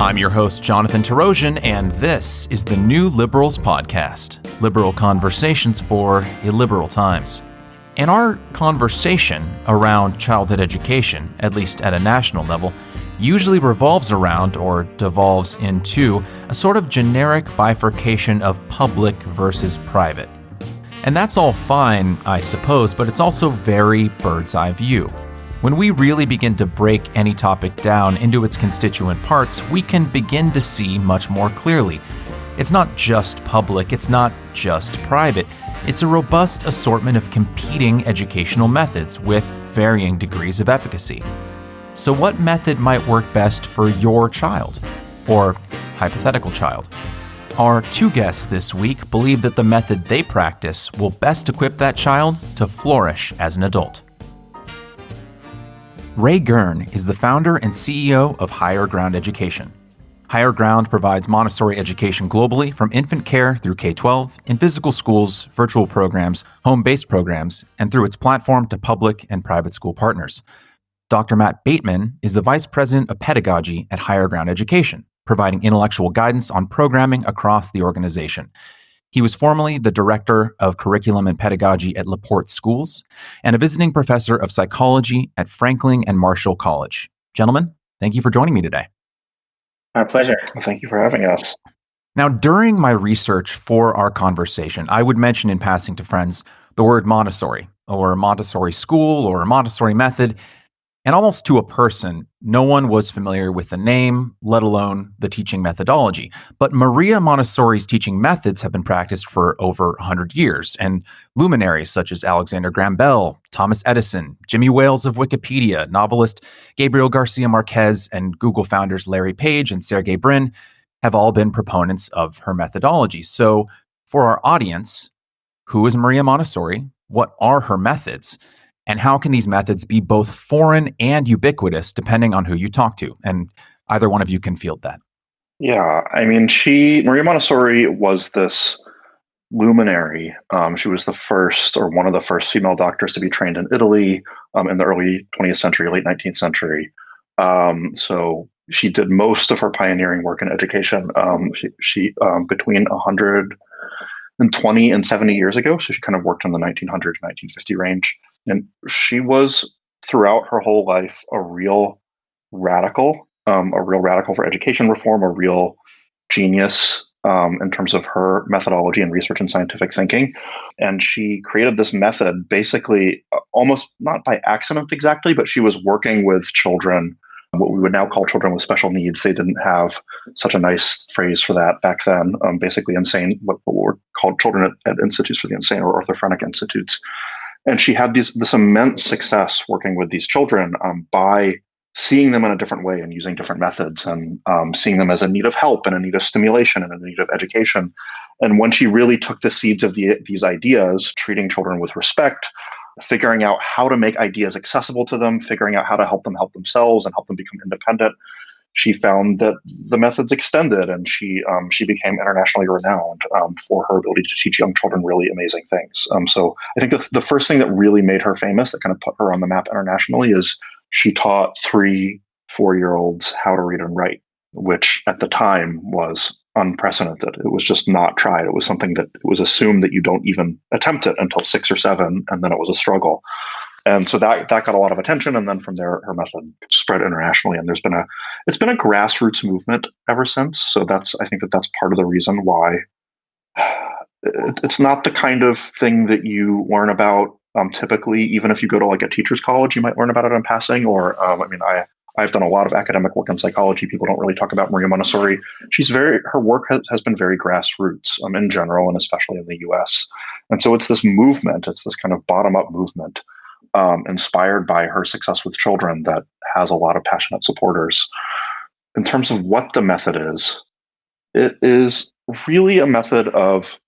I'm your host, Jonathan Torosian, and this is the New Liberals Podcast, liberal conversations for illiberal times. And our conversation around childhood education, at least at a national level, usually revolves around or devolves into a sort of generic bifurcation of public versus private. And that's all fine, I suppose, but it's also very bird's eye view. When we really begin to break any topic down into its constituent parts, we can begin to see much more clearly. It's not just public, it's not just private. It's a robust assortment of competing educational methods with varying degrees of efficacy. So what method might work best for your child, or hypothetical child? Our two guests this week believe that the method they practice will best equip that child to flourish as an adult. Ray Girn is the founder and CEO of Higher Ground Education. Higher Ground provides Montessori education globally from infant care through K-12, in physical schools, virtual programs, home-based programs, and through its platform to public and private school partners. Dr. Matt Bateman is the Vice President of Pedagogy at Higher Ground Education, providing intellectual guidance on programming across the organization. He was formerly the Director of Curriculum and Pedagogy at LaPorte Schools and a visiting professor of psychology at Franklin and Marshall College. Gentlemen, thank you for joining me today. Our pleasure. Thank you for having us. Now, during my research for our conversation, I would mention in passing to friends the word Montessori, or Montessori school, or Montessori method, and almost to a person, no one was familiar with the name, let alone the teaching methodology. But Maria Montessori's teaching methods have been practiced for over 100 years, and luminaries such as Alexander Graham Bell, Thomas Edison, Jimmy Wales of Wikipedia, novelist Gabriel Garcia Marquez, and Google founders Larry Page and Sergey Brin have all been proponents of her methodology. So for our audience, who is Maria Montessori? What are her methods? And how can these methods be both foreign and ubiquitous depending on who you talk to? And either one of you can field that. Yeah, I mean, Maria Montessori was this luminary. She was the first, or one of the first female doctors to be trained in Italy in the early 20th century, late 19th century. So she did most of her pioneering work in education. She between 120 and 70 years ago. So she kind of worked in the 1900 1950 range. And she was, throughout her whole life, a real radical for education reform, a real genius in terms of her methodology and research and scientific thinking. And she created this method basically almost not by accident exactly, but she was working with children, what we would now call children with special needs. They didn't have such a nice phrase for that back then, basically insane, what were called children at institutes for the insane or orthophrenic institutes. And she had this immense success working with these children by seeing them in a different way and using different methods and seeing them as a need of help and a need of stimulation and a need of education. And when she really took the seeds of these ideas, treating children with respect, figuring out how to make ideas accessible to them, figuring out how to help them help themselves and help them become independent, she found that the methods extended, and she became internationally renowned for her ability to teach young children really amazing things. So I think the first thing that really made her famous, that kind of put her on the map internationally, is she taught 3-4-year-olds how to read and write, which at the time was unprecedented. It was just not tried. It was something that it was assumed that you don't even attempt it until 6 or 7, and then it was a struggle. And so that got a lot of attention, and then from there, her method spread internationally. And it's been a grassroots movement ever since. So I think that's part of the reason why it's not the kind of thing that you learn about typically. Even if you go to like a teacher's college, you might learn about it in passing. Or I've done a lot of academic work in psychology. People don't really talk about Maria Montessori. Her work has been very grassroots in general, and especially in the U.S. And so it's this movement. It's this kind of bottom-up movement. Inspired by her success with children that has a lot of passionate supporters. In terms of what the method is, it is really a method of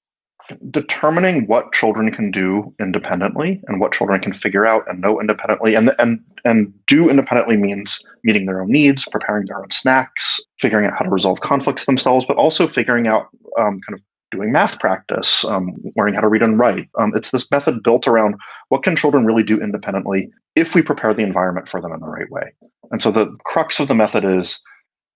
determining what children can do independently and what children can figure out and know independently. And do independently means meeting their own needs, preparing their own snacks, figuring out how to resolve conflicts themselves, but also figuring out kind of doing math practice, learning how to read and write. It's this method built around what can children really do independently if we prepare the environment for them in the right way. And so the crux of the method is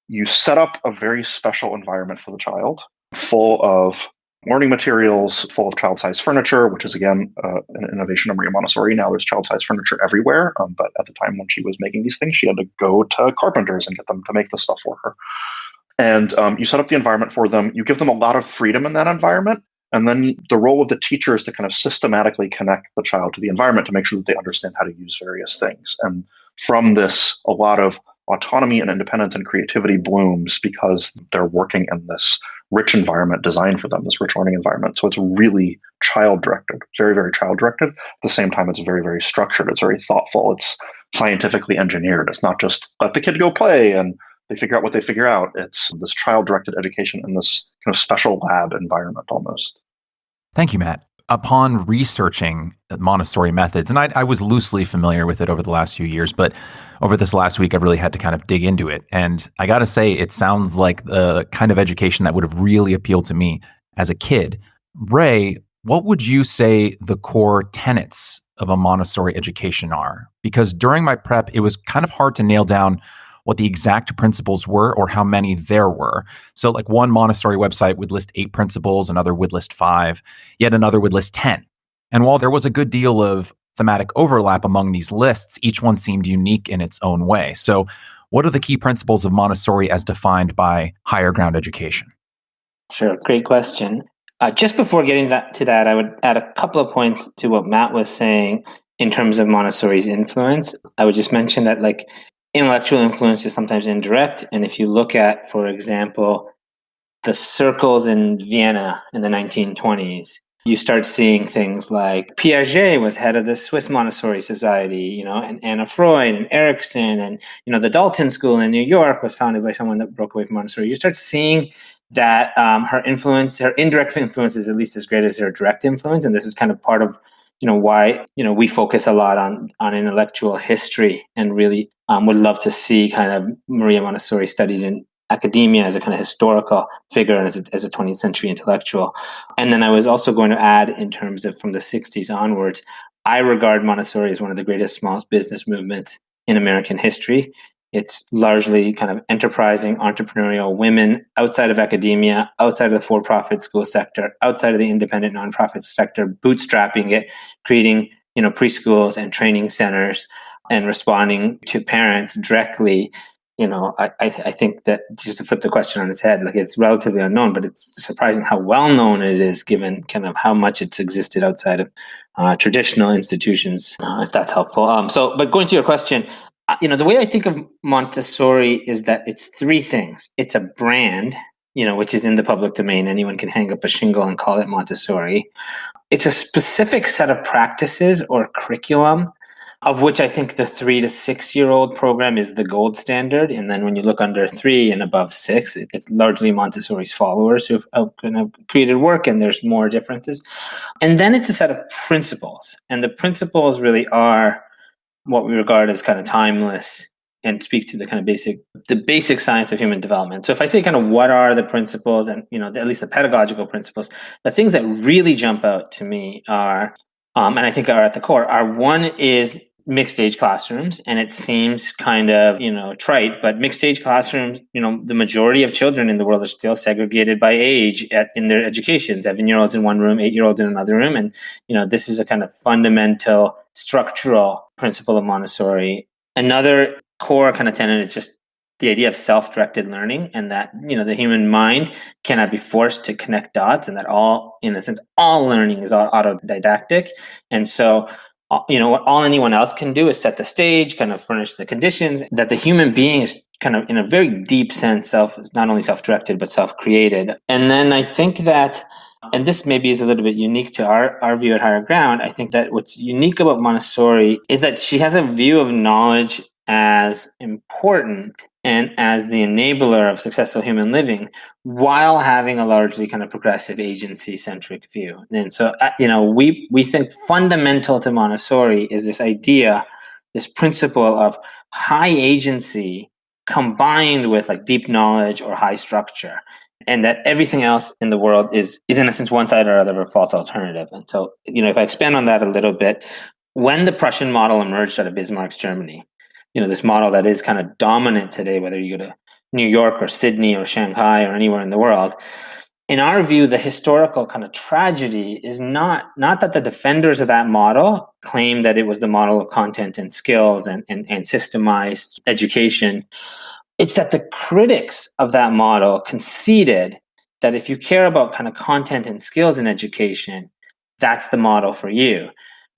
you set up a very special environment for the child, full of learning materials, full of child-sized furniture, which is, again, an innovation of Maria Montessori. Now there's child-sized furniture everywhere. But at the time when she was making these things, she had to go to carpenters and get them to make the stuff for her. And you set up the environment for them. You give them a lot of freedom in that environment. And then the role of the teacher is to kind of systematically connect the child to the environment to make sure that they understand how to use various things. And from this, a lot of autonomy and independence and creativity blooms because they're working in this rich environment designed for them, this rich learning environment. So it's really child-directed, very, very child-directed. At the same time, it's very, very structured. It's very thoughtful. It's scientifically engineered. It's not just let the kid go play and they figure out what they figure out. It's this child-directed education in this kind of special lab environment almost. Thank you, Matt. Upon researching Montessori methods, and I was loosely familiar with it over the last few years, but over this last week, I've really had to kind of dig into it. And I got to say, it sounds like the kind of education that would have really appealed to me as a kid. Ray, what would you say the core tenets of a Montessori education are? Because during my prep, it was kind of hard to nail down what the exact principles were or how many there were. So like one Montessori website would list 8 principles, another would list 5, yet another would list 10. And while there was a good deal of thematic overlap among these lists, each one seemed unique in its own way. So what are the key principles of Montessori as defined by higher ground education? Sure, great question. Just before getting to that, I would add a couple of points to what Matt was saying in terms of Montessori's influence. I would just mention that intellectual influence is sometimes indirect. And if you look at, for example, the circles in Vienna in the 1920s, you start seeing things like Piaget was head of the Swiss Montessori Society, and Anna Freud and Erickson, and, the Dalton School in New York was founded by someone that broke away from Montessori. You start seeing that her indirect influence is at least as great as her direct influence. And this is kind of part of why we focus a lot on intellectual history, and really would love to see kind of Maria Montessori studied in academia as a kind of historical figure and as a 20th century intellectual. And then I was also going to add, in terms of from the 60s onwards, I regard Montessori as one of the greatest small business movements in American history. It's largely kind of enterprising, entrepreneurial women outside of academia, outside of the for-profit school sector, outside of the independent nonprofit sector, bootstrapping it, creating, preschools and training centers, and responding to parents directly. I think that, just to flip the question on its head, it's relatively unknown, but it's surprising how well known it is, given kind of how much it's existed outside of traditional institutions, if that's helpful. But going to your question, the way I think of Montessori is that it's 3 things. It's a brand, which is in the public domain. Anyone can hang up a shingle and call it Montessori. It's a specific set of practices or curriculum, of which I think the 3 to 6 year old program is the gold standard. And then when you look under 3 and above 6, it's largely Montessori's followers who have kind of created work, and there's more differences. And then it's a set of principles. And the principles really are what we regard as kind of timeless and speak to the kind of basic science of human development. So if I say kind of what are the principles, and at least the pedagogical principles, the things that really jump out to me are, and I think are at the core, are, one is mixed age classrooms. And it seems kind of, trite, but mixed age classrooms, the majority of children in the world are still segregated by age in their education, 7-year-olds in one room, 8-year-olds in another room. And, this is a kind of fundamental structural principle of Montessori. Another core kind of tenet is just the idea of self-directed learning, and that, the human mind cannot be forced to connect dots, and that all learning is autodidactic. And so, what all anyone else can do is set the stage, kind of furnish the conditions, that the human being is kind of, in a very deep sense, not only self-directed, but self-created. And then I think that, and this maybe is a little bit unique to our view at Higher Ground, I think that what's unique about Montessori is that she has a view of knowledge as important and as the enabler of successful human living, while having a largely kind of progressive agency-centric view. And so, we think fundamental to Montessori is this idea, this principle of high agency combined with deep knowledge or high structure, and that everything else in the world is in a sense one side or other of a false alternative. And so, if I expand on that a little bit, when the Prussian model emerged out of Bismarck's Germany, this model that is kind of dominant today, whether you go to New York or Sydney or Shanghai or anywhere in the world. In our view, the historical kind of tragedy is not that the defenders of that model claim that it was the model of content and skills and systemized education. It's that the critics of that model conceded that if you care about kind of content and skills in education, that's the model for you.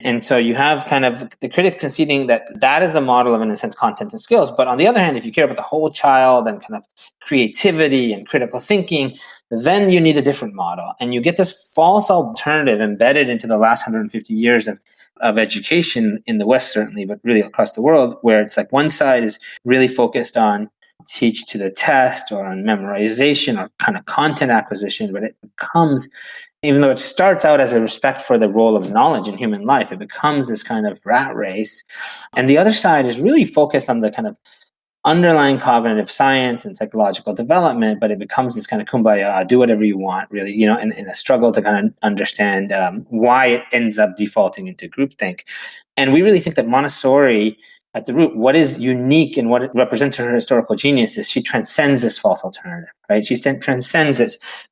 And so you have kind of the critic conceding that that is the model of, in a sense, content and skills. But on the other hand, if you care about the whole child and kind of creativity and critical thinking, then you need a different model. And you get this false alternative embedded into the last 150 years of education in the West, certainly, but really across the world, where it's like one side is really focused on teach to the test or on memorization or kind of content acquisition, but it becomes, even though it starts out as a respect for the role of knowledge in human life, it becomes this kind of rat race. And the other side is really focused on the kind of underlying cognitive science and psychological development, but it becomes this kind of kumbaya, do whatever you want, really, in a struggle to kind of understand why it ends up defaulting into groupthink. And we really think that Montessori, at the root, what is unique and what it represents her historical genius is she transcends this false alternative, right? She transcends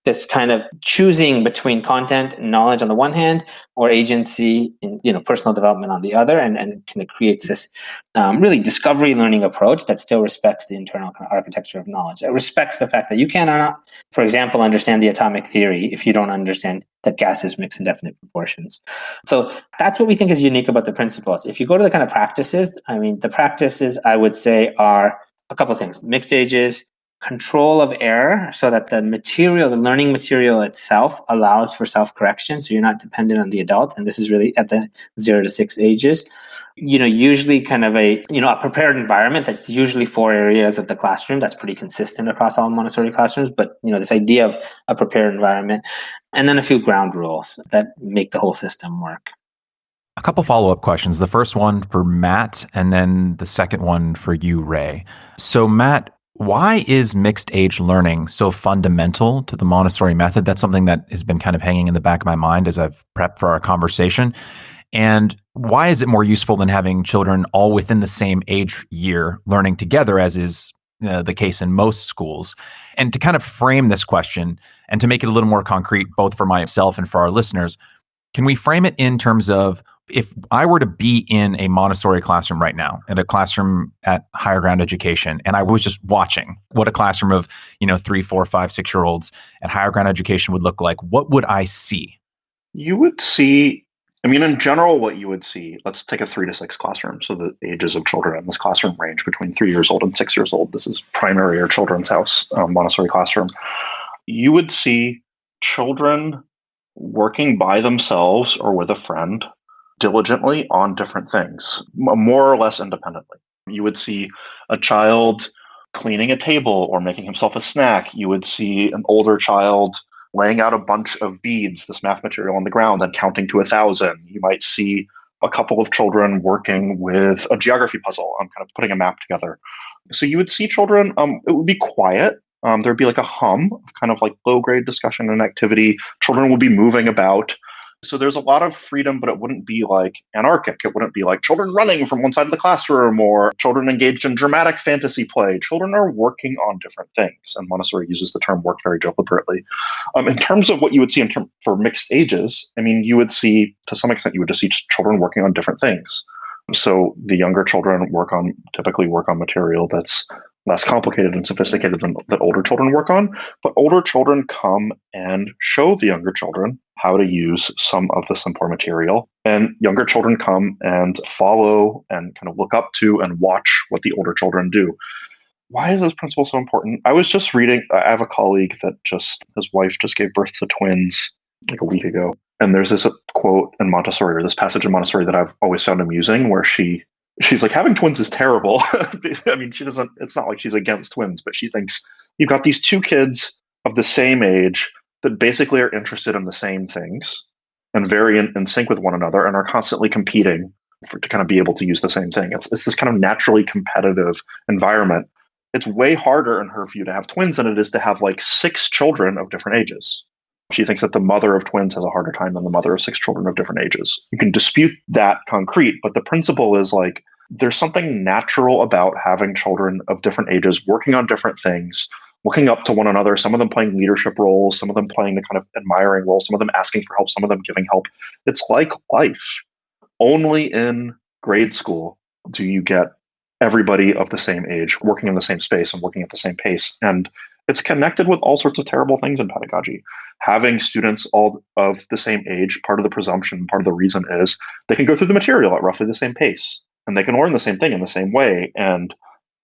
this kind of choosing between content and knowledge on the one hand, or agency and personal development on the other, and kind of creates this really discovery learning approach that still respects the internal kind of architecture of knowledge. It respects the fact that you cannot, for example, understand the atomic theory if you don't understand that gases mix in definite proportions. So that's what we think is unique about the principles. If you go to the kind of practices, the practices I would say are a couple of things: mixed ages, control of error, so that the learning material itself allows for self-correction, so you're not dependent on the adult. And this is really at the 0 to 6 ages. Usually kind of a prepared environment. That's usually 4 areas of the classroom. That's pretty consistent across all Montessori classrooms. But this idea of a prepared environment, and then a few ground rules that make the whole system work. A couple follow-up questions. The first one for Matt, and then the second one for you, Ray. So Matt, why is mixed age learning so fundamental to the Montessori method? That's something that has been kind of hanging in the back of my mind as I've prepped for our conversation. And why is it more useful than having children all within the same age year learning together, as is the case in most schools? And to kind of frame this question and to make it a little more concrete, both for myself and for our listeners, can we frame it in terms of, if I were to be in a Montessori classroom right now, at a classroom at Higher Ground Education, and I was just watching what a classroom of 3, 4, 5, 6-year-olds at Higher Ground Education would look like, what would I see? You would see, in general, what you would see, let's take a 3 to 6 classroom. So the ages of children in this classroom range between 3 years old and 6 years old. This is primary or children's house Montessori classroom. You would see children working by themselves or with a friend diligently on different things, more or less independently. You would see a child cleaning a table or making himself a snack. You would see an older child laying out a bunch of beads, this math material, on the ground and counting to 1,000. You might see a couple of children working with a geography puzzle. I'm kind of putting a map together. So you would see children, it would be quiet. There'd be like a hum of kind of like low-grade discussion and activity. Children would be moving about. So there's a lot of freedom, but it wouldn't be like anarchic. It wouldn't be like children running from one side of the classroom or children engaged in dramatic fantasy play. Children are working on different things, and Montessori uses the term work very deliberately. In terms of what you would see for mixed ages, you would see, to some extent, you would just see children working on different things. So the younger children typically work on material that's less complicated and sophisticated than that older children work on. But older children come and show the younger children how to use some of the simpler material. And younger children come and follow and kind of look up to and watch what the older children do. Why is this principle so important? I was just reading, I have a colleague that his wife just gave birth to twins like a week ago. And there's this quote in Montessori, or this passage in Montessori, that I've always found amusing, where she's like, having twins is terrible. It's not like she's against twins, but she thinks you've got these 2 kids of the same age that basically are interested in the same things and very in sync with one another and are constantly competing to kind of be able to use the same thing. It's this kind of naturally competitive environment. It's way harder in her view to have twins than it is to have like 6 children of different ages. She thinks that the mother of twins has a harder time than the mother of 6 children of different ages. You can dispute that concrete, but the principle is like, there's something natural about having children of different ages working on different things, looking up to one another, some of them playing leadership roles, some of them playing the kind of admiring role, some of them asking for help, some of them giving help. It's like life. Only in grade school do you get everybody of the same age working in the same space and working at the same pace. And it's connected with all sorts of terrible things in pedagogy. Having students all of the same age, part of the presumption, part of the reason is they can go through the material at roughly the same pace and they can learn the same thing in the same way. And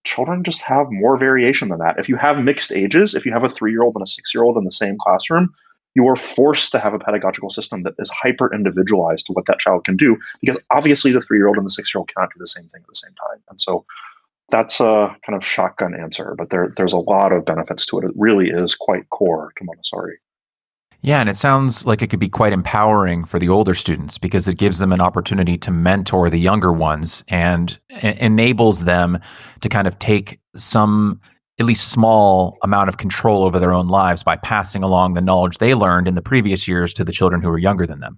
children just have more variation than that. If you have mixed ages, if you have a 3-year-old and a 6-year-old in the same classroom, you are forced to have a pedagogical system that is hyper individualized to what that child can do, because obviously the 3-year-old and the 6-year-old cannot do the same thing at the same time. And so that's a kind of shotgun answer, but there's a lot of benefits to it. It really is quite core to Montessori. Yeah, and it sounds like it could be quite empowering for the older students because it gives them an opportunity to mentor the younger ones and enables them to kind of take some, at least small amount of control over their own lives by passing along the knowledge they learned in the previous years to the children who are younger than them.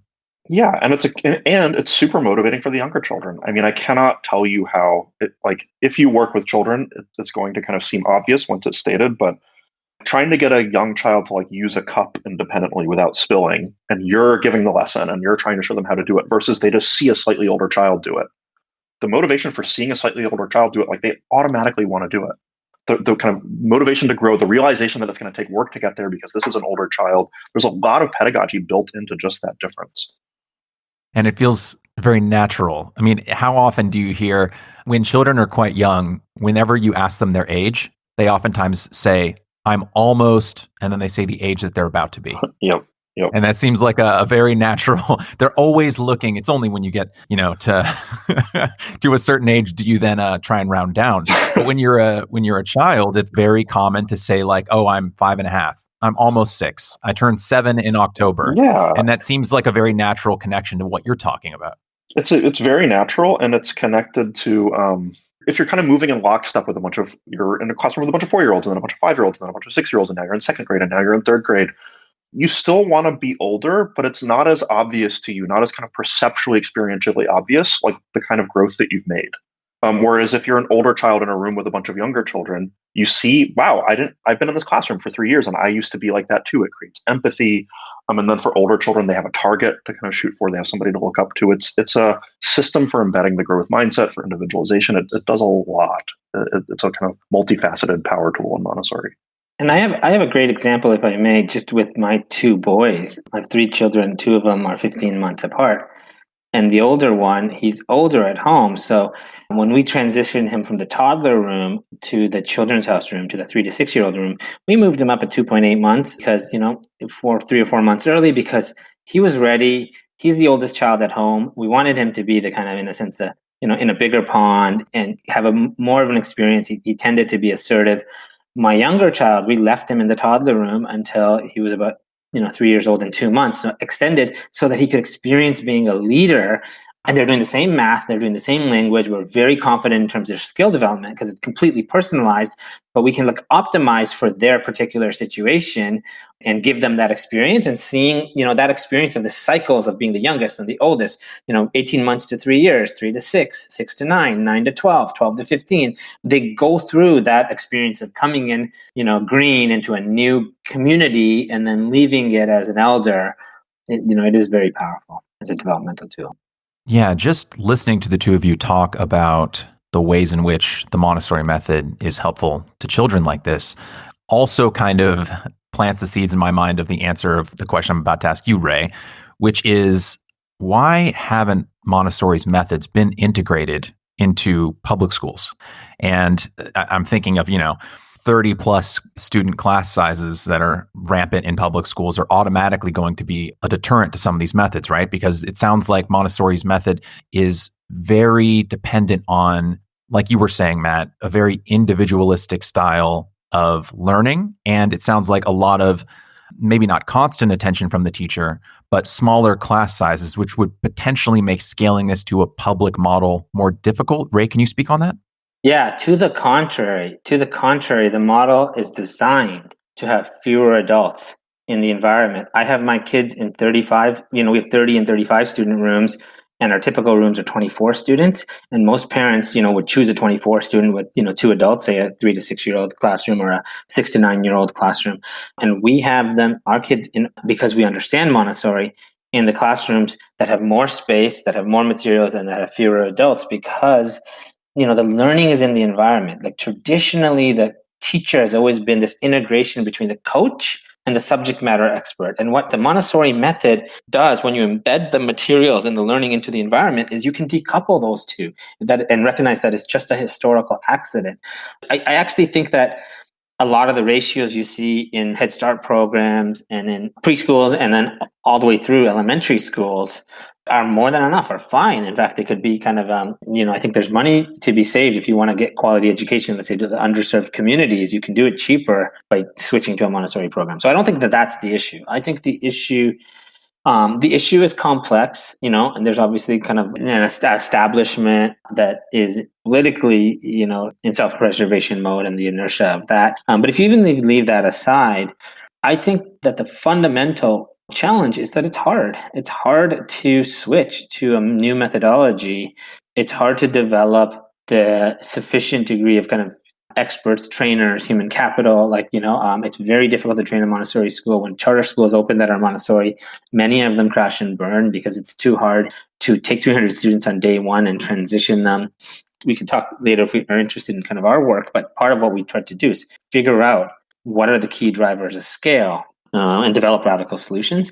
Yeah, and it's super motivating for the younger children. I mean, I cannot tell you how if you work with children, it's going to kind of seem obvious once it's stated, but trying to get a young child to use a cup independently without spilling, and you're giving the lesson and you're trying to show them how to do it versus they just see a slightly older child do it. The motivation for seeing a slightly older child do it, they automatically want to do it. The kind of motivation to grow, the realization that it's going to take work to get there because this is an older child. There's a lot of pedagogy built into just that difference. And it feels very natural. I mean, how often do you hear when children are quite young, whenever you ask them their age, they oftentimes say, I'm almost, and then they say the age that they're about to be. Yep. And that seems like a very natural, they're always looking. It's only when you get, to to a certain age, do you then try and round down. But when you're a child, it's very common to say oh, I'm 5.5. I'm almost 6. I turned 7 in October. Yeah. And that seems like a very natural connection to what you're talking about. It's very natural, and it's connected to, if you're kind of moving in lockstep with you're in a classroom with a bunch of 4-year-olds and then a bunch of 5-year-olds and then a bunch of 6-year-olds, and now you're in second grade and now you're in third grade, you still want to be older, but it's not as obvious to you, not as kind of perceptually, experientially obvious, like the kind of growth that you've made. Whereas if you're an older child in a room with a bunch of younger children, you see, wow, I've been in this classroom for 3 years and I used to be like that too. It creates empathy. And then for older children, they have a target to kind of shoot for. They have somebody to look up to. It's a system for embedding the growth mindset, for individualization. It does a lot. It's a kind of multifaceted power tool in Montessori. And I have a great example, if I may, just with my 2 boys. I have 3 children. 2 of them are 15 months apart. And the older one, he's older at home. So when we transitioned him from the toddler room to the children's house room, to the 3 to 6-year-old room, we moved him up at 2.8 months because, 3 or 4 months early, because he was ready. He's the oldest child at home. We wanted him to be the kind of, in a sense, in a bigger pond and have more of an experience. He tended to be assertive. My younger child, we left him in the toddler room until he was about 3 years old and 2 months, so extended so that he could experience being a leader. And they're doing the same math, they're doing the same language. We're very confident in terms of skill development because it's completely personalized, but we can optimize for their particular situation and give them that experience, and seeing, that experience of the cycles of being the youngest and the oldest, 18 months to 3 years, 3 to 6, 6 to 9, 9 to 12, 12 to 15. They go through that experience of coming in, green into a new community and then leaving it as an elder. It is very powerful as a developmental tool. Yeah, just listening to the two of you talk about the ways in which the Montessori method is helpful to children like this also kind of plants the seeds in my mind of the answer of the question I'm about to ask you, Ray, which is, why haven't Montessori's methods been integrated into public schools? And I'm thinking of, 30 plus student class sizes that are rampant in public schools are automatically going to be a deterrent to some of these methods, right? Because it sounds like Montessori's method is very dependent on, like you were saying, Matt, a very individualistic style of learning. And it sounds like a lot of maybe not constant attention from the teacher, but smaller class sizes, which would potentially make scaling this to a public model more difficult. Ray, can you speak on that? Yeah, to the contrary, the model is designed to have fewer adults in the environment. I have my kids in 35, we have 30 and 35 student rooms. and our typical rooms are 24 students. And most parents, would choose a 24 student with, 2 adults, say a 3 to 6-year-old classroom or a 6 to 9-year-old classroom. And we have our kids because we understand Montessori, in the classrooms that have more space, that have more materials, and that have fewer adults, because the learning is in the environment. Like traditionally, the teacher has always been this integration between the coach and the subject matter expert. And what the Montessori method does when you embed the materials and the learning into the environment is you can decouple those two and recognize that it's just a historical accident. I actually think that a lot of the ratios you see in Head Start programs and in preschools and then all the way through elementary schools are more than enough, are fine. In fact, they could be kind of, I think there's money to be saved if you want to get quality education, let's say, to the underserved communities. You can do it cheaper by switching to a Montessori program. So I don't think that that's the issue. I think the issue is complex, and there's obviously kind of an establishment that is politically, in self-preservation mode and the inertia of that. But if you even leave that aside, I think that the fundamental challenge is that it's hard. It's hard to switch to a new methodology. It's hard to develop the sufficient degree of kind of experts, trainers, human capital. It's very difficult to train a Montessori school. When charter schools open that are Montessori, many of them crash and burn because it's too hard to take 300 students on day one and transition them. We can talk later if we are interested in kind of our work, but part of what we tried to do is figure out what are the key drivers of scale and develop radical solutions.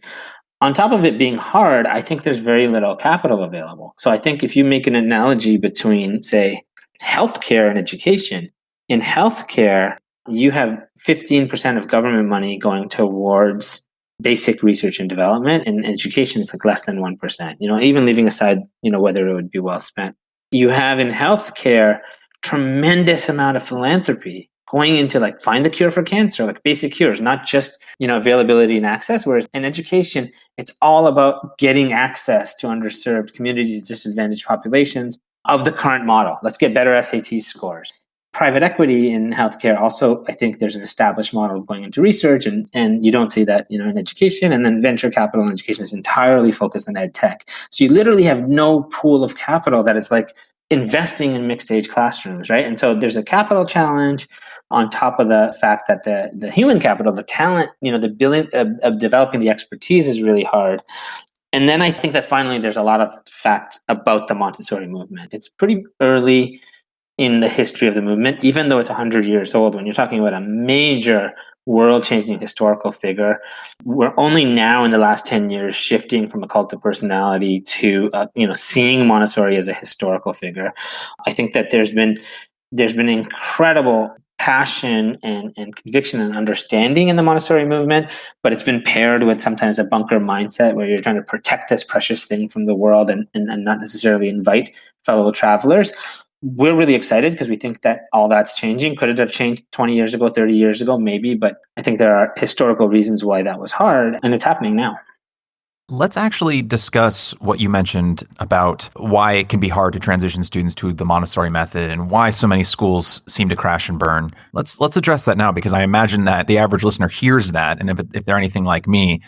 On top of it being hard, I think there's very little capital available. So I think if you make an analogy between, say, healthcare and education, in healthcare, you have 15% of government money going towards basic research and development. In education, it's like less than 1%, even leaving aside, whether it would be well spent. You have in healthcare, tremendous amount of philanthropy going into find the cure for cancer, basic cures, not just, availability and access. Whereas in education, it's all about getting access to underserved communities, disadvantaged populations of the current model. Let's get better SAT scores. Private equity in healthcare also, I think there's an established model of going into research, and you don't see that, in education. And then venture capital in education is entirely focused on ed tech. So you literally have no pool of capital that is investing in mixed age classrooms, right? And so there's a capital challenge on top of the fact that the human capital, the talent, the ability of developing the expertise is really hard. And then I think that finally there's a lot of fact about the Montessori movement. It's pretty early in the history of the movement, even though it's 100 years old. When you're talking about a major world-changing historical figure, we're only now in the last 10 years shifting from a cult of personality to seeing Montessori as a historical figure. I think that there's been incredible passion and conviction and understanding in the Montessori movement, but it's been paired with sometimes a bunker mindset where you're trying to protect this precious thing from the world and not necessarily invite fellow travelers. We're really excited because we think that all that's changing. Could it have changed 20 years ago, 30 years ago? Maybe, but I think there are historical reasons why that was hard, and it's happening now. Let's actually discuss what you mentioned about why it can be hard to transition students to the Montessori method and why so many schools seem to crash and burn. Let's address that now, because I imagine that the average listener hears that, and if they're anything like me,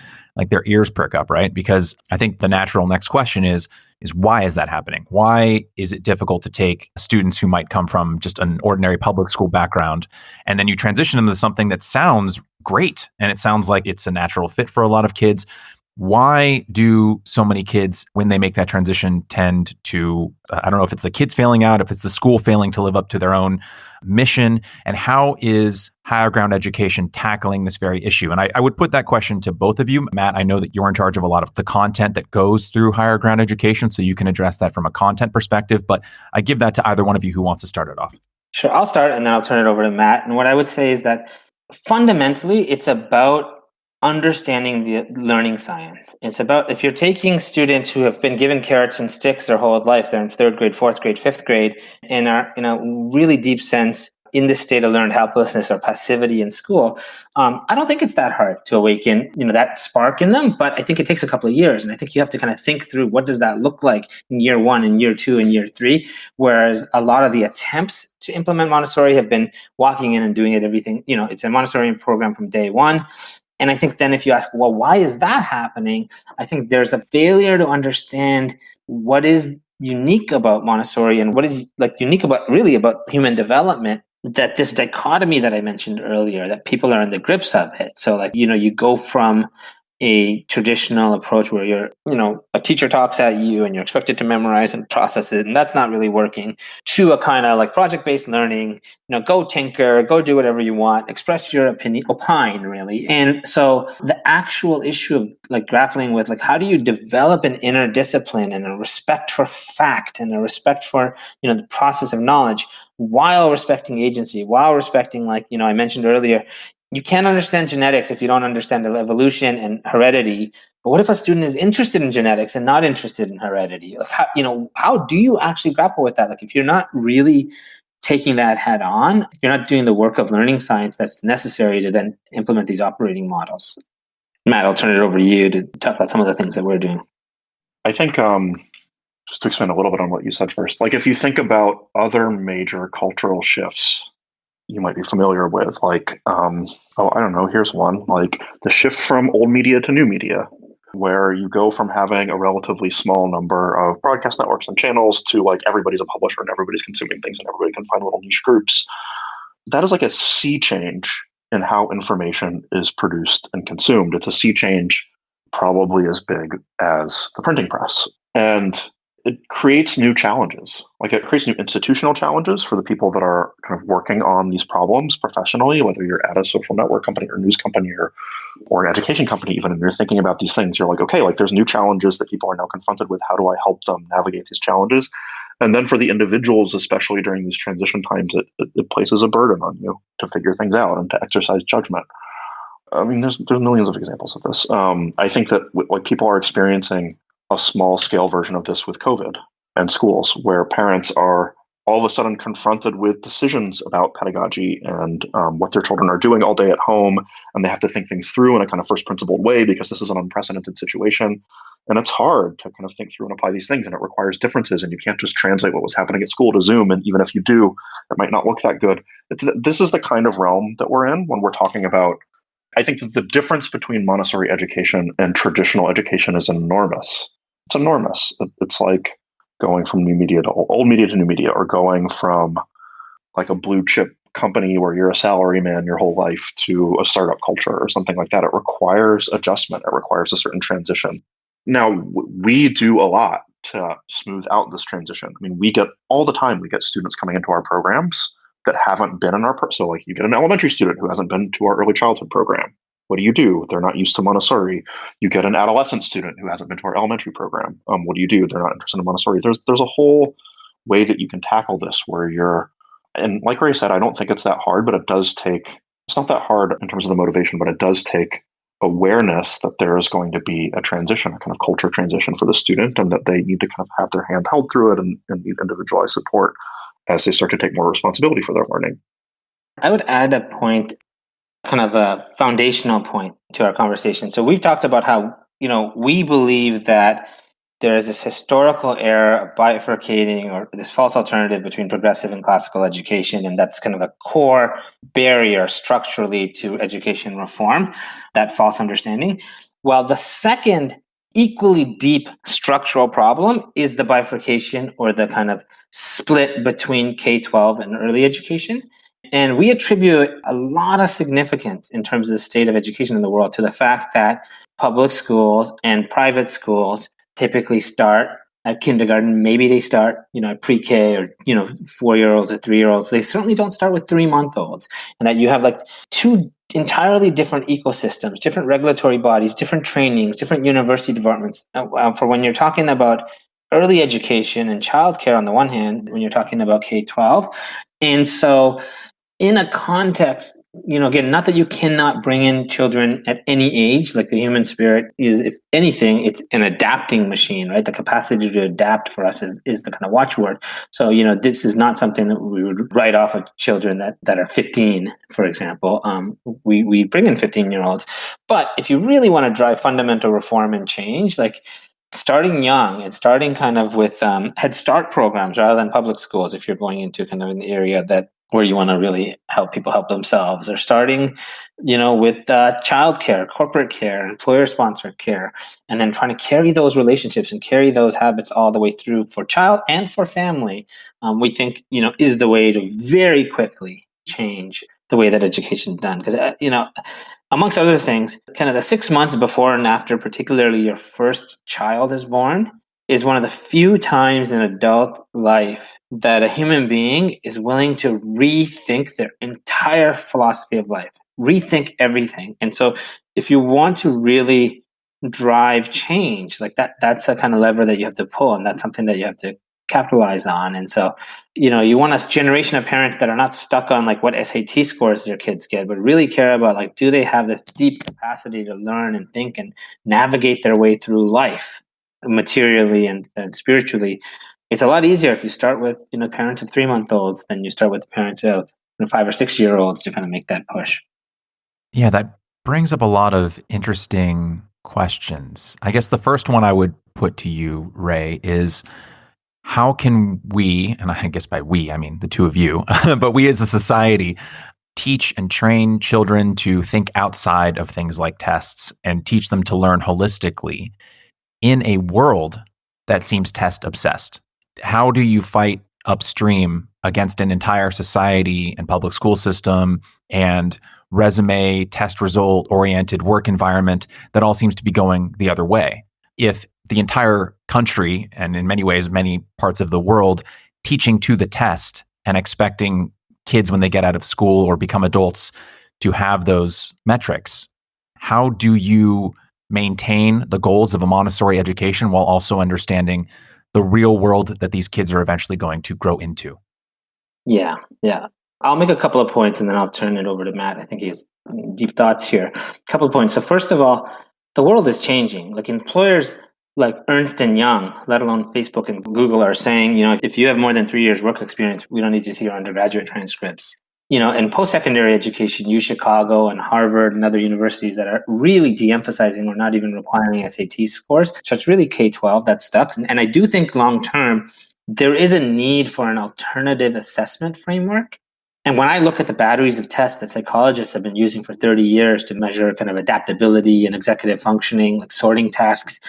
their ears perk up, right? Because I think the natural next question is why is that happening? Why is it difficult to take students who might come from just an ordinary public school background and then you transition them to something that sounds great and it sounds like it's a natural fit for a lot of kids? Why do so many kids, when they make that transition, tend to, I don't know if it's the kids failing out, if it's the school failing to live up to their own mission, and how is higher ground education tackling this very issue? And I would put that question to both of you. Matt, I know that you're in charge of a lot of the content that goes through higher ground education, so you can address that from a content perspective, but I give that to either one of you who wants to start it off. Sure, I'll start and then I'll turn it over to Matt. And what I would say is that fundamentally, it's about understanding the learning science. It's about, if you're taking students who have been given carrots and sticks their whole life, they're in 3rd grade, 4th grade, 5th grade, and are in a really deep sense in this state of learned helplessness or passivity in school, I don't think it's that hard to awaken, that spark in them. But I think it takes a couple of years, and I think you have to kind of think through what does that look like in year 1 and year 2 and year 3. Whereas a lot of the attempts to implement Montessori have been walking in and doing it everything. It's a Montessori program from day 1. And I think then if you ask, well, why is that happening? I think there's a failure to understand what is unique about Montessori and what is unique about human development, that this dichotomy that I mentioned earlier, that people are in the grips of it. So you go from a traditional approach where a teacher talks at you and you're expected to memorize and process it, and that's not really working, to a kind of project-based learning, go tinker, go do whatever you want, express your opinion, opine really. And so the actual issue of grappling with how do you develop an inner discipline and a respect for fact and a respect for the process of knowledge, while respecting agency, while respecting I mentioned earlier, you can't understand genetics if you don't understand evolution and heredity. But what if a student is interested in genetics and not interested in heredity? How do you actually grapple with that? If you're not really taking that head on, you're not doing the work of learning science that's necessary to then implement these operating models. Matt, I'll turn it over to you to talk about some of the things that we're doing. I think just to expand a little bit on what you said first, if you think about other major cultural shifts you might be familiar with, I don't know, here's one, the shift from old media to new media, where you go from having a relatively small number of broadcast networks and channels to everybody's a publisher and everybody's consuming things and everybody can find little niche groups. That is a sea change in how information is produced and consumed. It's a sea change probably as big as the printing press. And it creates new challenges. It creates new institutional challenges for the people that are kind of working on these problems professionally, whether you're at a social network company or news company or an education company, even if you're thinking about these things, you're okay, there's new challenges that people are now confronted with. How do I help them navigate these challenges? And then for the individuals, especially during these transition times, it places a burden on you to figure things out and to exercise judgment. I mean, there's millions of examples of this. I think that people are experiencing a small scale version of this with COVID and schools, where parents are all of a sudden confronted with decisions about pedagogy and what their children are doing all day at home. And they have to think things through in a kind of first principled way because this is an unprecedented situation. And it's hard to kind of think through and apply these things, and it requires differences. And you can't just translate what was happening at school to Zoom. And even if you do, it might not look that good. This is the kind of realm that we're in when we're talking about, I think that the difference between Montessori education and traditional education is enormous. It's enormous. It's like going from new media to old media to new media, or going from a blue chip company where you're a salaryman your whole life to a startup culture or something like that. It requires adjustment. It requires a certain transition. Now, we do a lot to smooth out this transition. I mean, we get students coming into our programs that haven't been in our so you get an elementary student who hasn't been to our early childhood program. What do? They're not used to Montessori. You get an adolescent student who hasn't been to our elementary program. What do? They're not interested in Montessori. There's a whole way that you can tackle this where and like Ray said, I don't think it's that hard, but it's not that hard in terms of the motivation, but it does take awareness that there is going to be a transition, a kind of culture transition for the student, and that they need to kind of have their hand held through it and need individualized support as they start to take more responsibility for their learning. I would add a point, kind of a foundational point to our conversation. So we've talked about how, we believe that there is this historical error of bifurcating, or this false alternative between progressive and classical education, and that's kind of a core barrier structurally to education reform, that false understanding. While the second equally deep structural problem is the bifurcation, or the kind of split between K-12 and early education. And we attribute a lot of significance in terms of the state of education in the world to the fact that public schools and private schools typically start at kindergarten. Maybe they start, at pre-K, or, 4-year-olds or 3-year-olds. They certainly don't start with 3-month-olds. And that you have two entirely different ecosystems, different regulatory bodies, different trainings, different university departments. For when you're talking about early education and childcare on the one hand, when you're talking about K-12. And so in a context, again, not that you cannot bring in children at any age, the human spirit is, if anything, it's an adapting machine, right? The capacity to adapt for us is the kind of watchword. So, this is not something that we would write off of children that are 15, for example. We bring in 15-year-olds. But if you really want to drive fundamental reform and change, starting young and starting kind of with Head Start programs rather than public schools, if you're going into kind of an area that where you want to really help people help themselves, or starting, with childcare, corporate care, employer-sponsored care, and then trying to carry those relationships and carry those habits all the way through for child and for family, we think, is the way to very quickly change the way that education is done. Because, amongst other things, kind of the 6 months before and after, particularly your first child is born, is one of the few times in adult life that a human being is willing to rethink their entire philosophy of life, rethink everything. And so if you want to really drive change, like that's a kind of lever that you have to pull, and that's something that you have to capitalize on. And so, you want a generation of parents that are not stuck on like what SAT scores their kids get, but really care about like, do they have this deep capacity to learn and think and navigate their way through life materially and spiritually. It's a lot easier if you start with parents of 3-month-olds than you start with the parents of 5 or 6-year-olds to kind of make that push. Yeah, that brings up a lot of interesting questions. I guess the first one I would put to you, Ray, is how can we, and I guess by we, I mean the two of you, but we as a society, teach and train children to think outside of things like tests and teach them to learn holistically in a world that seems test obsessed? How do you fight upstream against an entire society and public school system and resume, test result oriented work environment that all seems to be going the other way? If the entire country, and in many ways, many parts of the world, teaching to the test and expecting kids when they get out of school or become adults to have those metrics, how do you maintain the goals of a Montessori education while also understanding the real world that these kids are eventually going to grow into? Yeah. I'll make a couple of points and then I'll turn it over to Matt. I think he has deep thoughts here. A couple of points. So first of all, the world is changing. Like employers like Ernst & Young, let alone Facebook and Google, are saying, if you have more than 3 years work experience, we don't need to see your undergraduate transcripts. In post-secondary education, Chicago and Harvard and other universities that are really de-emphasizing or not even requiring SAT scores. So it's really K-12 that's stuck. And I do think long-term, there is a need for an alternative assessment framework. And when I look at the batteries of tests that psychologists have been using for 30 years to measure kind of adaptability and executive functioning, like sorting tasks,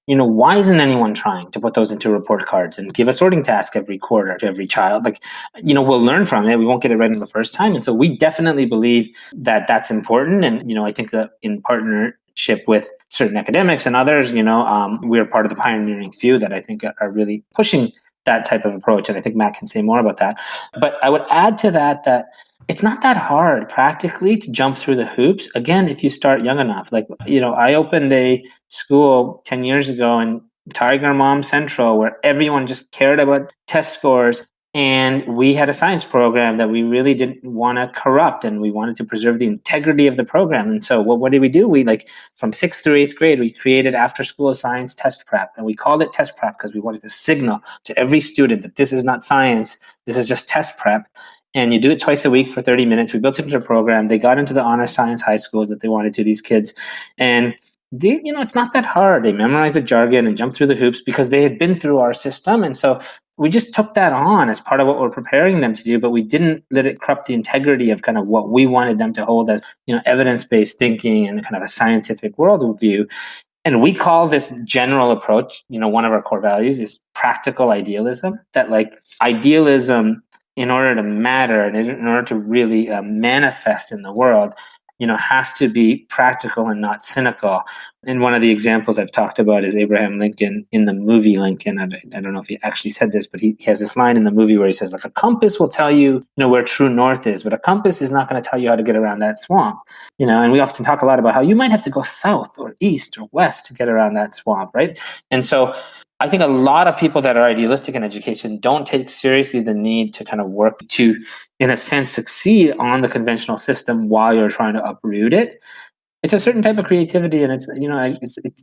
why isn't anyone trying to put those into report cards and give a sorting task every quarter to every child? Like, we'll learn from it. We won't get it right in the first time. And so we definitely believe that that's important. And, I think that in partnership with certain academics and others, we're part of the pioneering few that I think are really pushing that type of approach. And I think Matt can say more about that. But I would add to that it's not that hard practically to jump through the hoops. Again, if you start young enough, like, I opened a school 10 years ago in Tiger Mom Central where everyone just cared about test scores. And we had a science program that we really didn't want to corrupt, and we wanted to preserve the integrity of the program. And so what did we do? We from 6th through 8th grade, we created after school science test prep, and we called it test prep because we wanted to signal to every student that this is not science, this is just test prep. And you do it twice a week for 30 minutes. We built it into a program. They got into the honor science high schools that they wanted to, these kids. And it's not that hard. They memorized the jargon and jumped through the hoops because they had been through our system. And so we just took that on as part of what we're preparing them to do, but we didn't let it corrupt the integrity of kind of what we wanted them to hold as, evidence-based thinking and kind of a scientific worldview. And we call this general approach, one of our core values is practical idealism, that idealism, in order to matter and in order to really manifest in the world, has to be practical and not cynical. And one of the examples I've talked about is Abraham Lincoln in the movie Lincoln. I don't know if he actually said this, but he has this line in the movie where he says, a compass will tell you, where true north is, but a compass is not going to tell you how to get around that swamp. And we often talk a lot about how you might have to go south or east or west to get around that swamp, right? And so I think a lot of people that are idealistic in education don't take seriously the need to kind of work to, in a sense, succeed on the conventional system while you're trying to uproot it. It's a certain type of creativity, and it's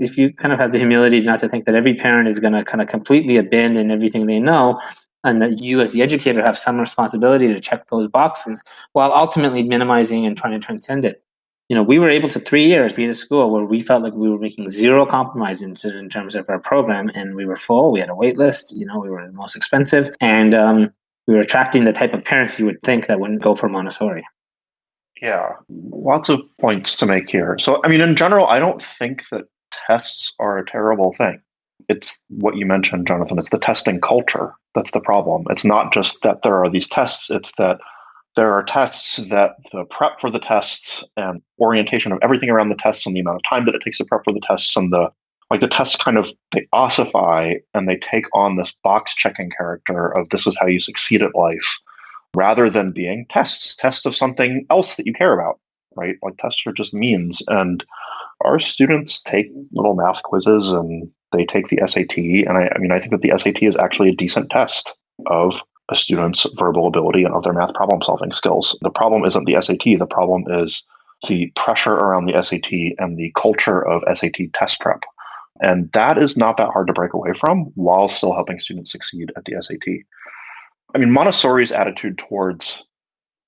if you kind of have the humility not to think that every parent is going to kind of completely abandon everything they know, and that you as the educator have some responsibility to check those boxes while ultimately minimizing and trying to transcend it. We were able to 3 years be at a school where we felt like we were making zero compromises in terms of our program, and we were full. We had a wait list. We were the most expensive, and we were attracting the type of parents you would think that wouldn't go for Montessori. Yeah, lots of points to make here. So, I mean, in general, I don't think that tests are a terrible thing. It's what you mentioned, Jonathan. It's the testing culture that's the problem. It's not just that there are these tests, it's that there are tests that the prep for the tests and orientation of everything around the tests and the amount of time that it takes to prep for the tests and the tests kind of, they ossify and they take on this box checking character of this is how you succeed at life, rather than being tests of something else that you care about, right? Like tests are just means. And our students take little math quizzes and they take the SAT. And I think that the SAT is actually a decent test of a student's verbal ability and of their math problem solving skills. The problem isn't the SAT. The problem is the pressure around the SAT and the culture of SAT test prep. And that is not that hard to break away from while still helping students succeed at the SAT. I mean, Montessori's attitude towards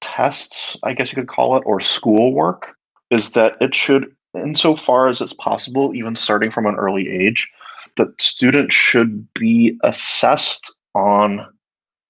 tests, I guess you could call it, or schoolwork, is that it should, insofar as it's possible, even starting from an early age, that students should be assessed on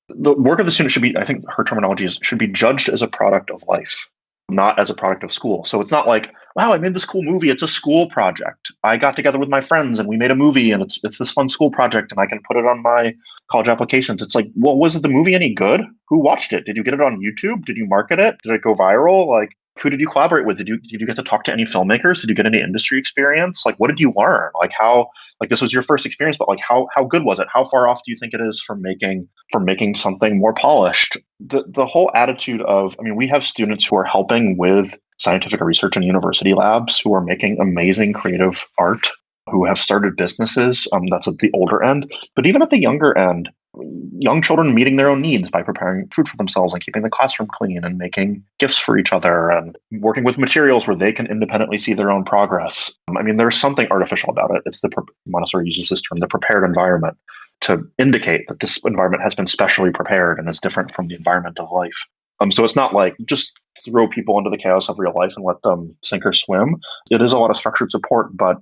the work of the student should be, I think her terminology is, should be judged as a product of life, not as a product of school. So it's not like, wow, I made this cool movie. It's a school project. I got together with my friends and we made a movie and it's this fun school project and I can put it on my college applications. It's like, well, was the movie any good? Who watched it? Did you get it on YouTube? Did you market it? Did it go viral? Like, who did you collaborate with? Did you get to talk to any filmmakers? Did you get any industry experience? Like, what did you learn? Like, how, like, this was your first experience, but like, how good was it? How far off do you think it is from making something more polished? The whole attitude of, I mean, we have students who are helping with scientific research in university labs who are making amazing creative art, who have started businesses. That's at the older end, but even at the younger end, young children meeting their own needs by preparing food for themselves and keeping the classroom clean and making gifts for each other and working with materials where they can independently see their own progress. I mean, there's something artificial about it. It's Montessori uses this term, the prepared environment, to indicate that this environment has been specially prepared and is different from the environment of life. So it's not like just throw people into the chaos of real life and let them sink or swim. It is a lot of structured support, but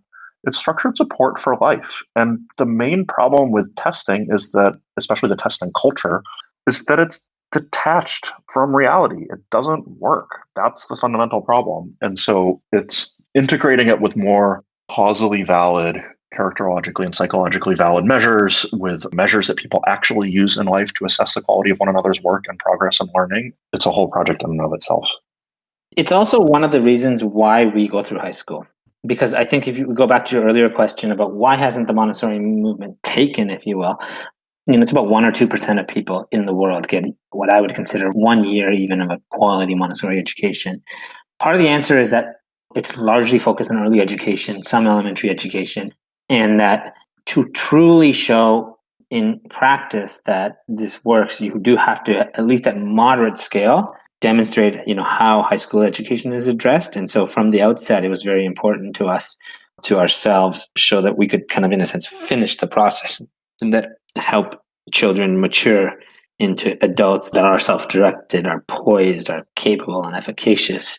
it's structured support for life. And the main problem with testing is that, especially the testing culture, is that it's detached from reality. It doesn't work. That's the fundamental problem. And so it's integrating it with more causally valid, characterologically and psychologically valid measures, with measures that people actually use in life to assess the quality of one another's work and progress and learning. It's a whole project in and of itself. It's also one of the reasons why we go through high school. Because I think if you go back to your earlier question about why hasn't the Montessori movement taken, if you will, it's about 1 or 2% of people in the world get what I would consider 1 year even of a quality Montessori education. Part of the answer is that it's largely focused on early education, some elementary education, and that to truly show in practice that this works, you do have to, at least at moderate scale, demonstrate, how high school education is addressed. And so from the outset, it was very important to us, to ourselves, show that we could kind of, in a sense, finish the process and that help children mature into adults that are self-directed, are poised, are capable and efficacious,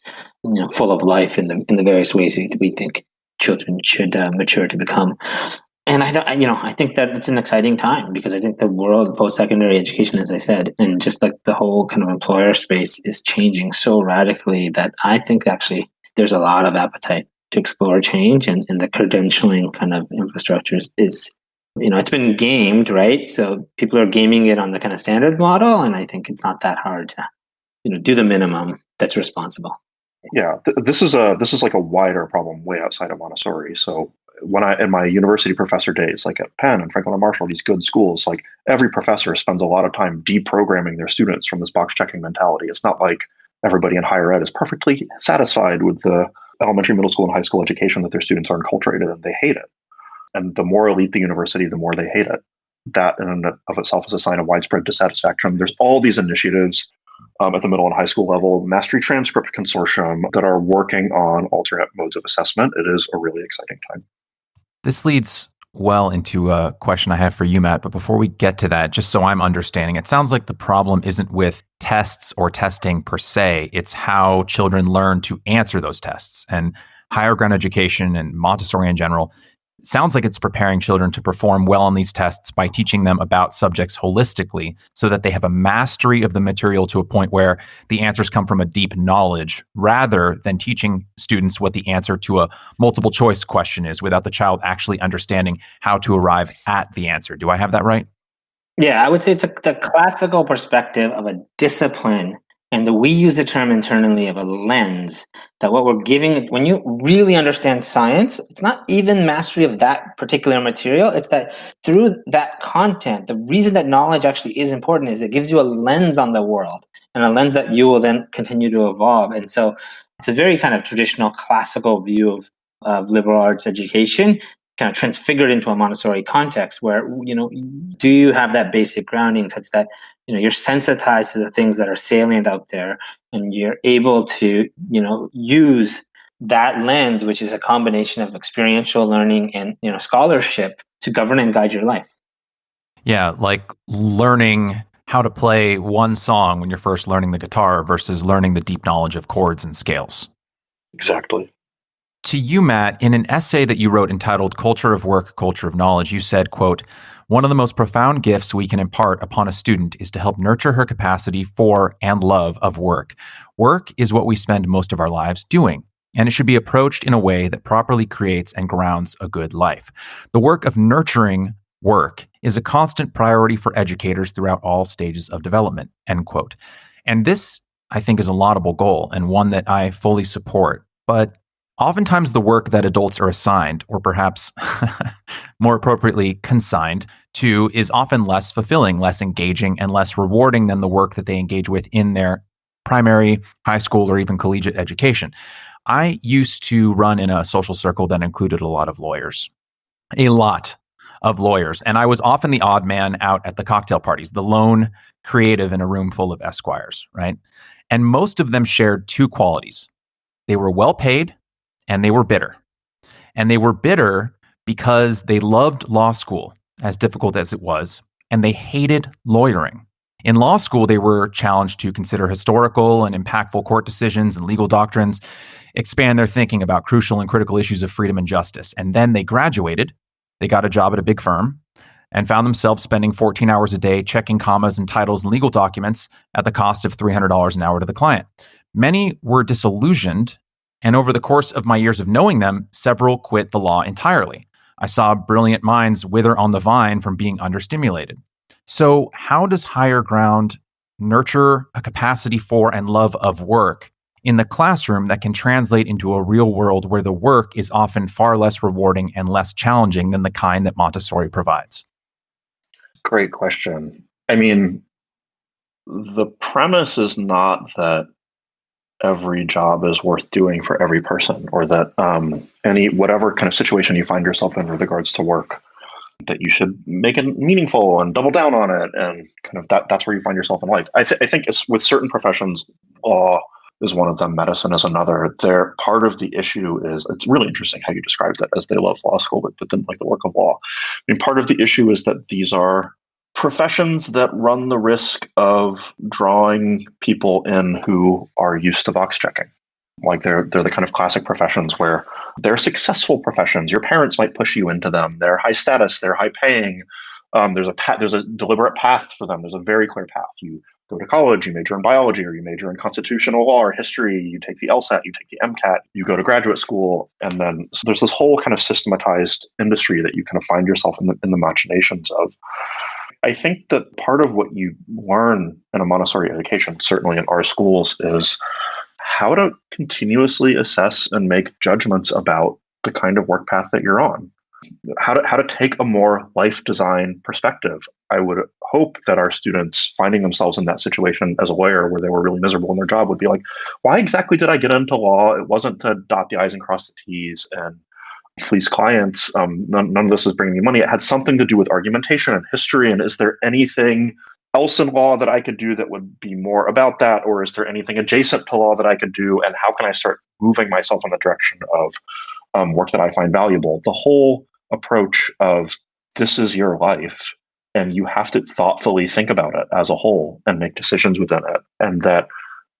full of life in the various ways that we think children should mature to become. And I think that it's an exciting time because I think the world of post-secondary education, as I said, and just like the whole kind of employer space is changing so radically that I think actually there's a lot of appetite to explore change, and the credentialing kind of infrastructure is it's been gamed, right? So people are gaming it on the kind of standard model, and I think it's not that hard to do the minimum that's responsible. Yeah, this is like a wider problem way outside of Montessori. So when in my university professor days, like at Penn and Franklin and Marshall, these good schools, like every professor spends a lot of time deprogramming their students from this box checking mentality. It's not like everybody in higher ed is perfectly satisfied with the elementary, middle school, and high school education that their students are enculturated and they hate it. And the more elite the university, the more they hate it. That in and of itself is a sign of widespread dissatisfaction. There's all these initiatives at the middle and high school level, Mastery Transcript Consortium, that are working on alternate modes of assessment. It is a really exciting time. This leads well into a question I have for you, Matt. But before we get to that, just so I'm understanding, it sounds like the problem isn't with tests or testing per se. It's how children learn to answer those tests. And higher ground education and Montessori in general sounds like it's preparing children to perform well on these tests by teaching them about subjects holistically so that they have a mastery of the material to a point where the answers come from a deep knowledge rather than teaching students what the answer to a multiple choice question is without the child actually understanding how to arrive at the answer. Do I have that right? Yeah, I would say it's the classical perspective of a discipline. And we use the term internally of a lens, that what we're giving, when you really understand science, it's not even mastery of that particular material. It's that through that content, the reason that knowledge actually is important is it gives you a lens on the world, and a lens that you will then continue to evolve. And so it's a very kind of traditional classical view of liberal arts education, kind of transfigured into a Montessori context where, do you have that basic grounding such that, you're sensitized to the things that are salient out there, and you're able to, use that lens, which is a combination of experiential learning and, scholarship, to govern and guide your life. Yeah, like learning how to play one song when you're first learning the guitar versus learning the deep knowledge of chords and scales. Exactly. To you, Matt, in an essay that you wrote entitled Culture of Work, Culture of Knowledge, you said, quote, "One of the most profound gifts we can impart upon a student is to help nurture her capacity for and love of work. Work is what we spend most of our lives doing, and it should be approached in a way that properly creates and grounds a good life. The work of nurturing work is a constant priority for educators throughout all stages of development," end quote. And this, I think, is a laudable goal and one that I fully support. But oftentimes, the work that adults are assigned, or perhaps more appropriately consigned to, is often less fulfilling, less engaging, and less rewarding than the work that they engage with in their primary, high school, or even collegiate education. I used to run in a social circle that included a lot of lawyers, and I was often the odd man out at the cocktail parties, the lone creative in a room full of esquires, right? And most of them shared two qualities. They were well paid, and they were bitter. And they were bitter because they loved law school, as difficult as it was, and they hated lawyering. In law school, they were challenged to consider historical and impactful court decisions and legal doctrines, expand their thinking about crucial and critical issues of freedom and justice. And then they graduated, they got a job at a big firm, and found themselves spending 14 hours a day checking commas and titles and legal documents at the cost of $300 an hour to the client. Many were disillusioned, and over the course of my years of knowing them, several quit the law entirely. I saw brilliant minds wither on the vine from being understimulated. So, how does higher ground nurture a capacity for and love of work in the classroom that can translate into a real world where the work is often far less rewarding and less challenging than the kind that Montessori provides? Great question. I mean, the premise is not that every job is worth doing for every person, or that whatever kind of situation you find yourself in with regards to work, that you should make it meaningful and double down on it, and kind of that's where you find yourself in life. I think it's with certain professions, law is one of them, medicine is another. They're part of the issue is, it's really interesting how you described it as they love law school but didn't like the work of law. I mean, part of the issue is that these are professions that run the risk of drawing people in who are used to box checking. Like they're the kind of classic professions where they're successful professions. Your parents might push you into them. They're high status. They're high paying. There's a deliberate path for them. There's a very clear path. You go to college, you major in biology, or you major in constitutional law or history. You take the LSAT, you take the MCAT, you go to graduate school, and then so there's this whole kind of systematized industry that you kind of find yourself in the machinations of. I think that part of what you learn in a Montessori education, certainly in our schools, is how to continuously assess and make judgments about the kind of work path that you're on. How to take a more life design perspective. I would hope that our students finding themselves in that situation as a lawyer where they were really miserable in their job would be like, why exactly did I get into law? It wasn't to dot the I's and cross the T's and fleece clients. None of this is bringing me money. It had something to do with argumentation and history. And is there anything else in law that I could do that would be more about that? Or is there anything adjacent to law that I could do? And how can I start moving myself in the direction of work that I find valuable? The whole approach of this is your life and you have to thoughtfully think about it as a whole and make decisions within it. And that,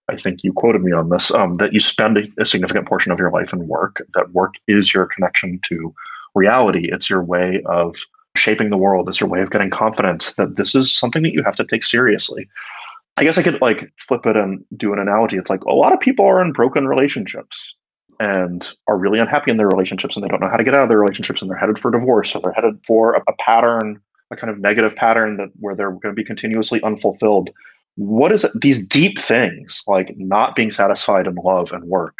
I think you quoted me on this, that you spend a significant portion of your life in work, that work is your connection to reality. It's your way of shaping the world. It's your way of getting confidence that this is something that you have to take seriously. I guess I could like flip it and do an analogy. It's like a lot of people are in broken relationships and are really unhappy in their relationships, and they don't know how to get out of their relationships, and they're headed for divorce, or they're headed for a pattern, a kind of negative pattern that where they're going to be continuously unfulfilled. What is it? These deep things like not being satisfied in love and work?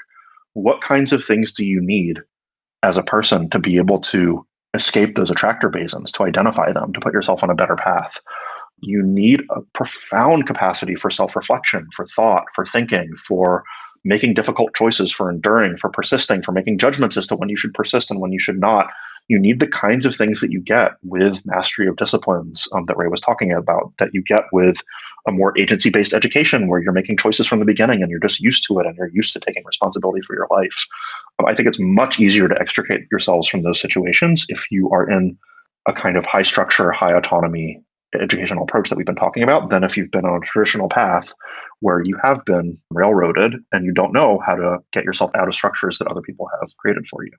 What kinds of things do you need as a person to be able to escape those attractor basins, to identify them, to put yourself on a better path? You need a profound capacity for self-reflection, for thought, for thinking, for making difficult choices, for enduring, for persisting, for making judgments as to when you should persist and when you should not. You need the kinds of things that you get with mastery of disciplines that Ray was talking about, that you get with a more agency-based education where you're making choices from the beginning and you're just used to it and you're used to taking responsibility for your life. I think it's much easier to extricate yourselves from those situations if you are in a kind of high structure, high autonomy educational approach that we've been talking about than if you've been on a traditional path where you have been railroaded and you don't know how to get yourself out of structures that other people have created for you.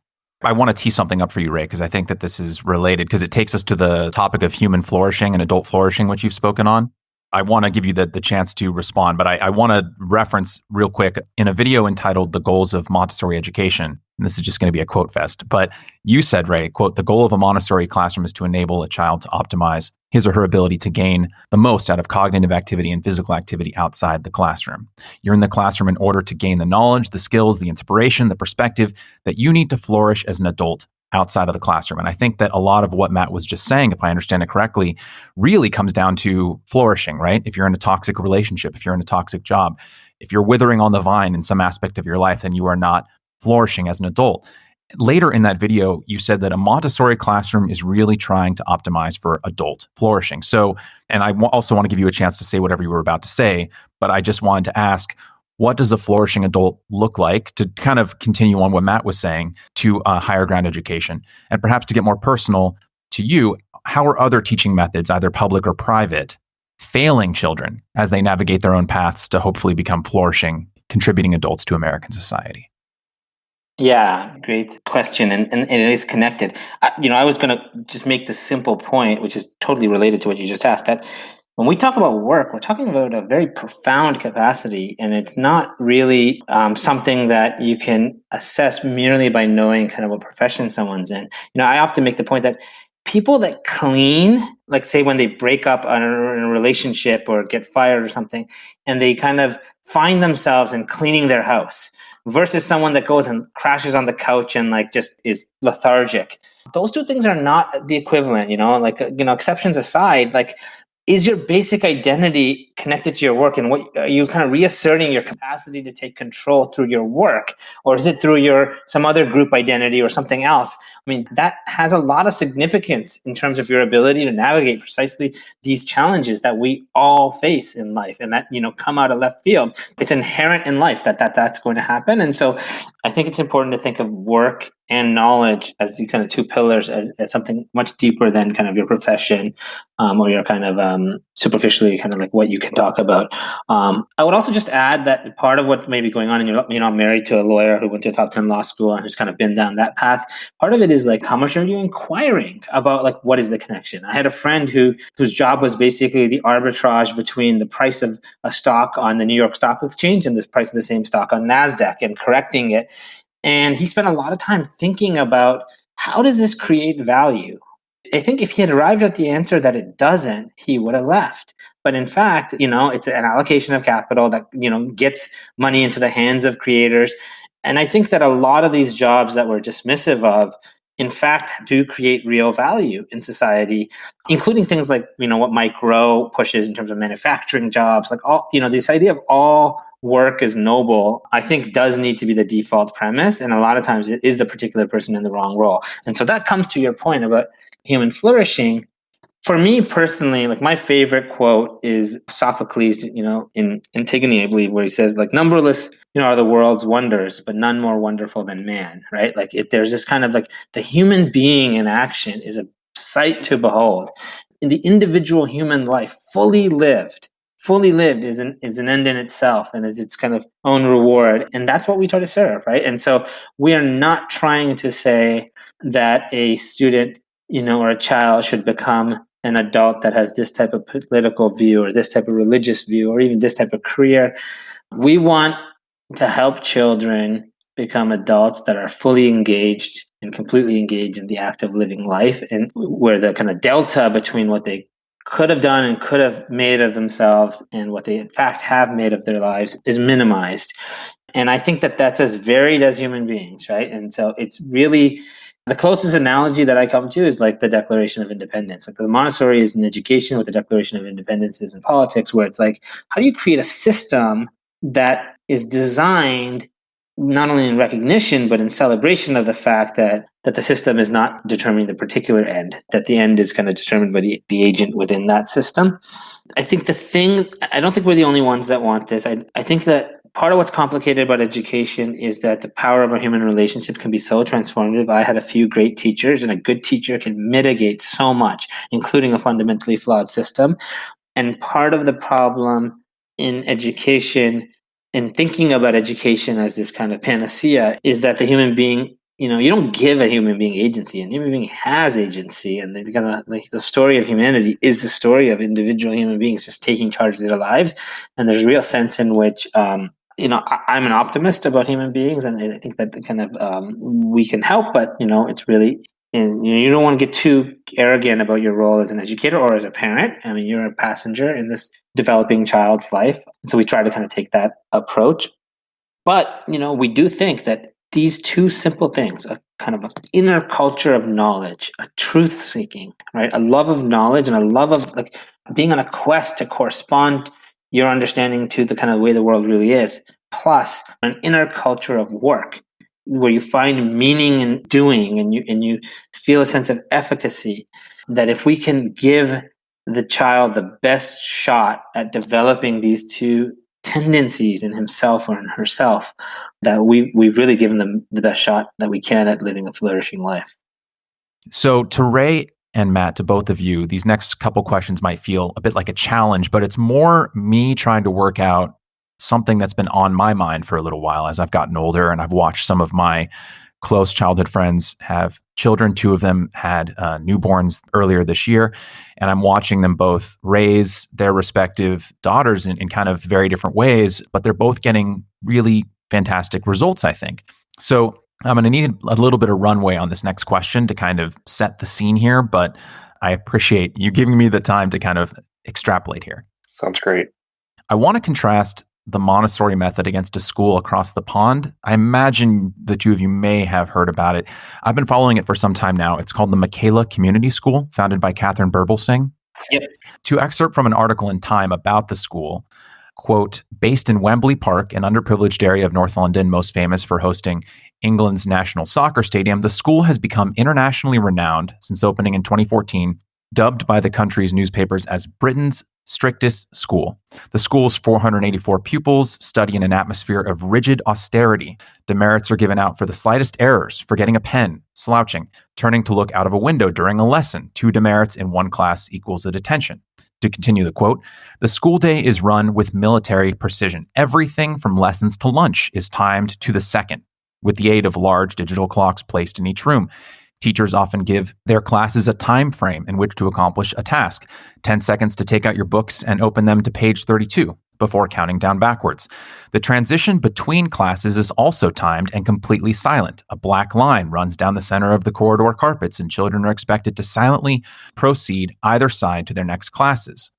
I want to tee something up for you, Ray, because I think that this is related because it takes us to the topic of human flourishing and adult flourishing, which you've spoken on. I want to give you the chance to respond, but I want to reference real quick in a video entitled The Goals of Montessori Education. And this is just going to be a quote fest, but you said, Ray, quote, "The goal of a Montessori classroom is to enable a child to optimize his or her ability to gain the most out of cognitive activity and physical activity outside the classroom. You're in the classroom in order to gain the knowledge, the skills, the inspiration, the perspective that you need to flourish as an adult outside of the classroom." And I think that a lot of what Matt was just saying, if I understand it correctly, really comes down to flourishing, right? If you're in a toxic relationship, if you're in a toxic job, if you're withering on the vine in some aspect of your life, then you are not flourishing as an adult. Later in that video, you said that a Montessori classroom is really trying to optimize for adult flourishing. So, and I also want to give you a chance to say whatever you were about to say, but I just wanted to ask, what does a flourishing adult look like, to kind of continue on what Matt was saying, to higher ground education? And perhaps to get more personal to you, how are other teaching methods, either public or private, failing children as they navigate their own paths to hopefully become flourishing, contributing adults to American society? Yeah, great question. And it is connected. I was going to just make the simple point, which is totally related to what you just asked, that when we talk about work, we're talking about a very profound capacity, and it's not really something that you can assess merely by knowing kind of what profession someone's in. I often make the point that people that clean, like say when they break up in a relationship or get fired or something, and they kind of find themselves in cleaning their house, versus someone that goes and crashes on the couch and like just is lethargic. Those two things are not the equivalent, exceptions aside, like, is your basic identity connected to your work, and what are you kind of reasserting your capacity to take control through your work, or is it through some other group identity or something else? I mean, that has a lot of significance in terms of your ability to navigate precisely these challenges that we all face in life, and that come out of left field. It's inherent in life that's going to happen. And so I think it's important to think of work and knowledge as the kind of two pillars, as something much deeper than kind of your profession, or your kind of superficially kind of like what you can talk about. I would also just add that part of what may be going on, and I'm married to a lawyer who went to a top 10 law school and who's kind of been down that path. Part of it is like, how much are you inquiring about, like, what is the connection? I had a friend whose job was basically the arbitrage between the price of a stock on the New York Stock Exchange and the price of the same stock on NASDAQ, and correcting it. And he spent a lot of time thinking about, how does this create value? I think if he had arrived at the answer that it doesn't, he would have left. But in fact, it's an allocation of capital that, gets money into the hands of creators. And I think that a lot of these jobs that we're dismissive of, in fact, do create real value in society, including things like, what Mike Rowe pushes in terms of manufacturing jobs, like all, this idea of all work is noble, I think does need to be the default premise. And a lot of times it is the particular person in the wrong role. And so that comes to your point about human flourishing. For me personally, like, my favorite quote is Sophocles, in Antigone, I believe, where he says, like, numberless, are the world's wonders, but none more wonderful than man, right? Like, there's this kind of like the human being in action is a sight to behold. In the individual human life, fully lived is an end in itself and is its kind of own reward. And that's what we try to serve, right? And so we are not trying to say, that a student, or a child should become an adult that has this type of political view or this type of religious view or even this type of career. We want to help children become adults that are fully engaged and completely engaged in the act of living life, and where the kind of delta between what they could have done and could have made of themselves and what they in fact have made of their lives is minimized. And I think that that's as varied as human beings, right? And so it's really the closest analogy that I come to is like the Declaration of Independence. Like the Montessori is in education, what the Declaration of Independence is in politics, where it's like, how do you create a system that is designed not only in recognition, but in celebration of the fact that the system is not determining the particular end, that the end is kind of determined by the agent within that system. I don't think we're the only ones that want this. I think that part of what's complicated about education is that the power of our human relationship can be so transformative. I had a few great teachers, and a good teacher can mitigate so much, including a fundamentally flawed system. And part of the problem in education and thinking about education as this kind of panacea is that the human being, you don't give a human being agency, and a human being has agency. And the story of humanity is the story of individual human beings just taking charge of their lives. And there's a real sense in which, I'm an optimist about human beings, and I think that kind of we can help, but it's really, and you don't want to get too arrogant about your role as an educator or as a parent. I mean, you're a passenger in this developing child's life. So we try to kind of take that approach. But, we do think that these two simple things, a kind of inner culture of knowledge, a truth seeking, right? A love of knowledge and a love of like being on a quest to correspond your understanding to the kind of way the world really is, plus an inner culture of work where you find meaning in doing and you feel a sense of efficacy, that if we can give the child the best shot at developing these two tendencies in himself or in herself, that we've really given them the best shot that we can at living a flourishing life. So to Ray and Matt, to both of you, these next couple questions might feel a bit like a challenge, but it's more me trying to work out something that's been on my mind for a little while as I've gotten older, and I've watched some of my close childhood friends have children. Two of them had newborns earlier this year, and I'm watching them both raise their respective daughters in kind of very different ways, but they're both getting really fantastic results, I think. So I'm going to need a little bit of runway on this next question to kind of set the scene here, but I appreciate you giving me the time to kind of extrapolate here. Sounds great. I want to contrast the Montessori method against a school across the pond. I imagine the two of you may have heard about it. I've been following it for some time now. It's called the Michaela Community School, founded by Catherine Burblesing. Yep. To excerpt from an article in Time about the school, quote, based in Wembley Park, an underprivileged area of North London, most famous for hosting England's national soccer stadium, the school has become internationally renowned since opening in 2014, dubbed by the country's newspapers as Britain's strictest school. The school's 484 pupils study in an atmosphere of rigid austerity. Demerits are given out for the slightest errors, forgetting a pen, slouching, turning to look out of a window during a lesson. 2 demerits in one class equals a detention. To continue the quote, the school day is run with military precision. Everything from lessons to lunch is timed to the second, with the aid of large digital clocks placed in each room. Teachers often give their classes a time frame in which to accomplish a task, 10 seconds to take out your books and open them to page 32 before counting down backwards. The transition between classes is also timed and completely silent. A black line runs down the center of the corridor carpets, and children are expected to silently proceed either side to their next classes.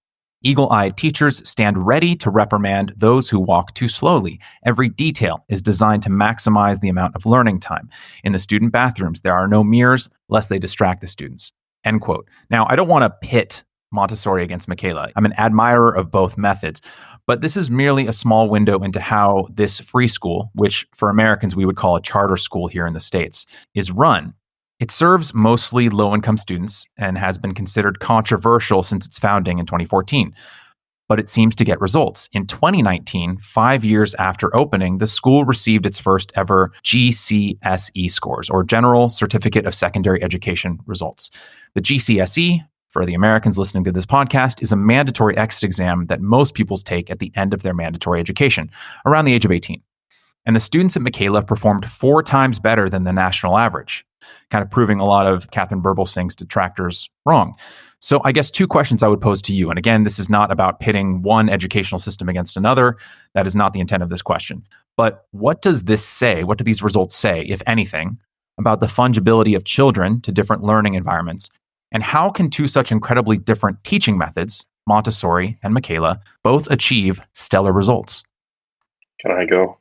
Eagle-eyed teachers stand ready to reprimand those who walk too slowly. Every detail is designed to maximize the amount of learning time. In the student bathrooms, there are no mirrors, lest they distract the students. End quote. Now, I don't want to pit Montessori against Michaela. I'm an admirer of both methods, but this is merely a small window into how this free school, which for Americans we would call a charter school here in the States, is run. It serves mostly low-income students and has been considered controversial since its founding in 2014. But it seems to get results. In 2019, 5 years after opening, the school received its first ever GCSE scores, or General Certificate of Secondary Education results. The GCSE, for the Americans listening to this podcast, is a mandatory exit exam that most pupils take at the end of their mandatory education, around the age of 18. And the students at Michaela performed 4 times better than the national average. kind of proving a lot of Catherine Birbelsing's detractors wrong. So I guess two questions I would pose to you. And again, this is not about pitting one educational system against another. That is not the intent of this question. But what does this say? What do these results say, if anything, about the fungibility of children to different learning environments? And how can two such incredibly different teaching methods, Montessori and Michaela, both achieve stellar results? Can I go?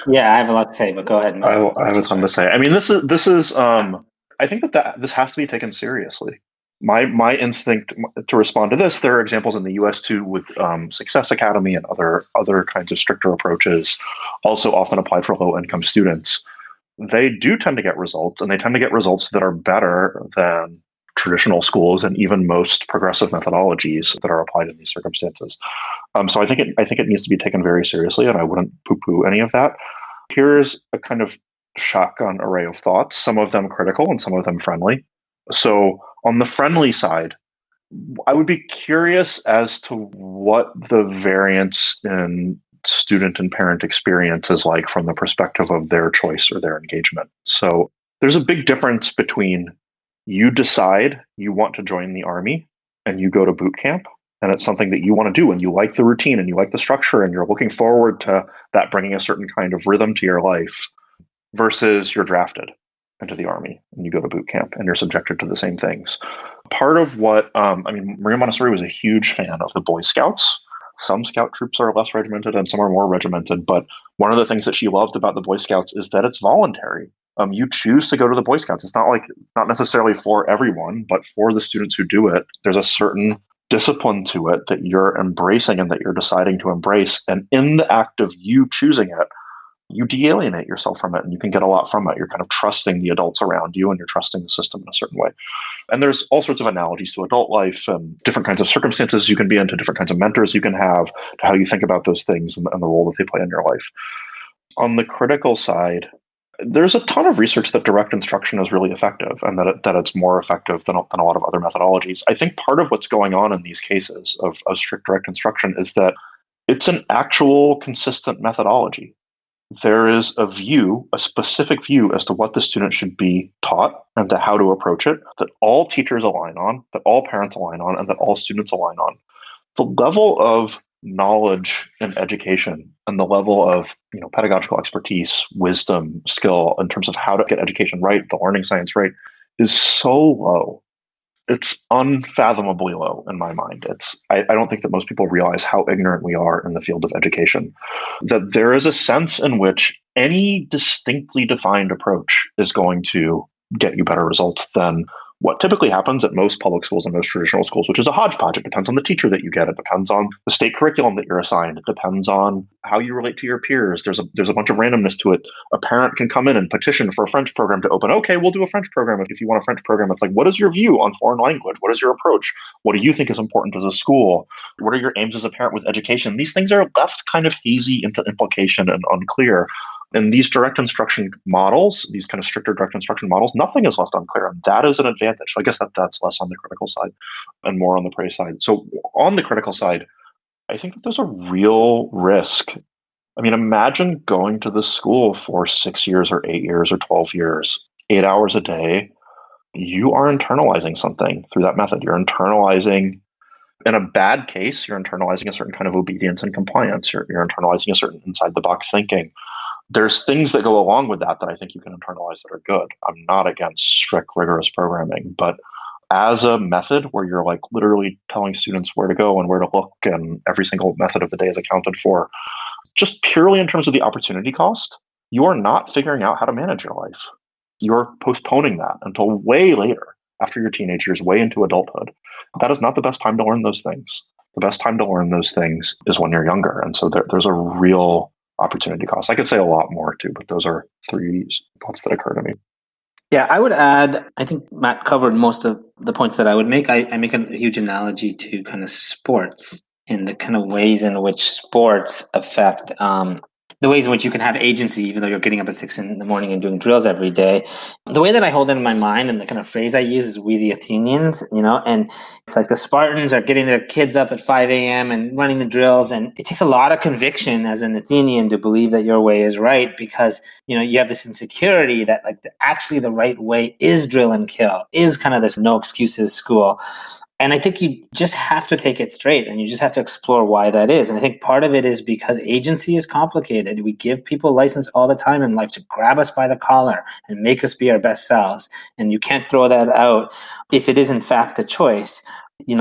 Yeah, I have a lot to say, but go ahead, Matt. I have a ton to say. I mean, this is. I think that this has to be taken seriously. My instinct to respond to this. There are examples in the U.S. too, with Success Academy and other kinds of stricter approaches, also often applied for low income students. They do tend to get results, and they tend to get results that are better than traditional schools and even most progressive methodologies that are applied in these circumstances. So I think it needs to be taken very seriously, and I wouldn't poo-poo any of that. Here's a kind of shotgun array of thoughts, some of them critical and some of them friendly. So on the friendly side, I would be curious as to what the variance in student and parent experience is like from the perspective of their choice or their engagement. So there's a big difference between you decide you want to join the Army and you go to boot camp, and it's something that you want to do and you like the routine and you like the structure and you're looking forward to that bringing a certain kind of rhythm to your life, versus you're drafted into the Army and you go to boot camp and you're subjected to the same things. Part of what, Maria Montessori was a huge fan of the Boy Scouts. Some scout troops are less regimented and some are more regimented, but one of the things that she loved about the Boy Scouts is that it's voluntary. You choose to go to the Boy Scouts. It's not necessarily for everyone, but for the students who do it, there's a certain discipline to it that you're embracing and that you're deciding to embrace. And in the act of you choosing it, you de-alienate yourself from it and you can get a lot from it. You're kind of trusting the adults around you and you're trusting the system in a certain way. And there's all sorts of analogies to adult life and different kinds of circumstances you can be in, to different kinds of mentors you can have, to how you think about those things and the role that they play in your life. On the critical side, there's a ton of research that direct instruction is really effective and that it's more effective than a lot of other methodologies. I think part of what's going on in these cases of strict direct instruction is that it's an actual consistent methodology. There is a specific view as to what the student should be taught and to how to approach it, that all teachers align on, that all parents align on, and that all students align on. The level of knowledge and education and the level of pedagogical expertise, wisdom, skill in terms of how to get education right, the learning science right, is so low. It's unfathomably low in my mind. I don't think that most people realize how ignorant we are in the field of education. That there is a sense in which any distinctly defined approach is going to get you better results than what typically happens at most public schools and most traditional schools, which is a hodgepodge. It depends on the teacher that you get. It depends on the state curriculum that you're assigned. It depends on how you relate to your peers. There's a bunch of randomness to it. A parent can come in and petition for a French program to open. Okay, we'll do a French program if you want a French program. It's like, what is your view on foreign language? What is your approach? What do you think is important as a school? What are your aims as a parent with education? These things are left kind of hazy into implication and unclear. In these direct instruction models, these kind of stricter direct instruction models, nothing is left unclear. And that is an advantage. So I guess that's less on the critical side and more on the praise side. So on the critical side, I think that there's a real risk. I mean, imagine going to the school for 6 years or 8 years or 12 years, 8 hours a day. You are internalizing something through that method. You're internalizing, in a bad case, you're internalizing a certain kind of obedience and compliance. You're internalizing a certain inside the box thinking. There's things that go along with that I think you can internalize that are good. I'm not against strict, rigorous programming, but as a method where you're like literally telling students where to go and where to look and every single method of the day is accounted for, just purely in terms of the opportunity cost, you are not figuring out how to manage your life. You're postponing that until way later, after your teenage years, way into adulthood. That is not the best time to learn those things. The best time to learn those things is when you're younger. And so there's a real opportunity cost. I could say a lot more too, but those are 3 thoughts that occur to me. Yeah, I would add, I think Matt covered most of the points that I would make. I make a huge analogy to kind of sports and the kind of ways in which sports affect the ways in which you can have agency, even though you're getting up at 6 in the morning and doing drills every day. The way that I hold it in my mind and the kind of phrase I use is "we the Athenians," and it's like the Spartans are getting their kids up at 5 a.m. and running the drills. And it takes a lot of conviction as an Athenian to believe that your way is right, because, you have this insecurity that like actually the right way is drill and kill, is kind of this no excuses school. And I think you just have to take it straight, and you just have to explore why that is. And I think part of it is because agency is complicated. We give people license all the time in life to grab us by the collar and make us be our best selves. And you can't throw that out if it is in fact a choice.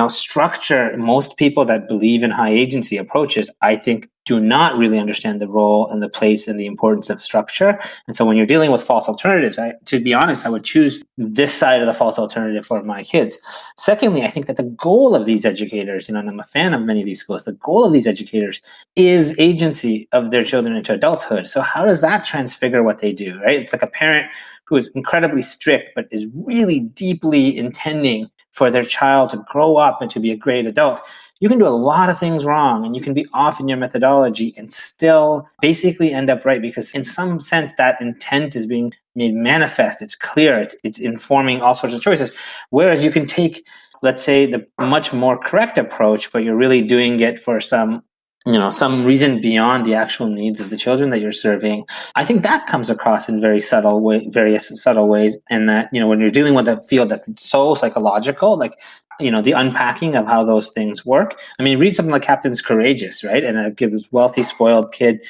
Structure, most people that believe in high agency approaches, I think, do not really understand the role and the place and the importance of structure. And so when you're dealing with false alternatives, to be honest, I would choose this side of the false alternative for my kids. Secondly, I think that the goal of these educators, and I'm a fan of many of these schools, the goal of these educators is agency of their children into adulthood. So how does that transfigure what they do, right? It's like a parent who is incredibly strict, but is really deeply intending for their child to grow up and to be a great adult. You can do a lot of things wrong, and you can be off in your methodology and still basically end up right, because in some sense that intent is being made manifest. It's clear. It's informing all sorts of choices. Whereas you can take, let's say, the much more correct approach, but you're really doing it for some reason beyond the actual needs of the children that you're serving. I think that comes across in various subtle ways. And that, when you're dealing with a field that's so psychological, like, the unpacking of how those things work. I mean, read something like Captain's Courageous, right? And a this wealthy, spoiled kid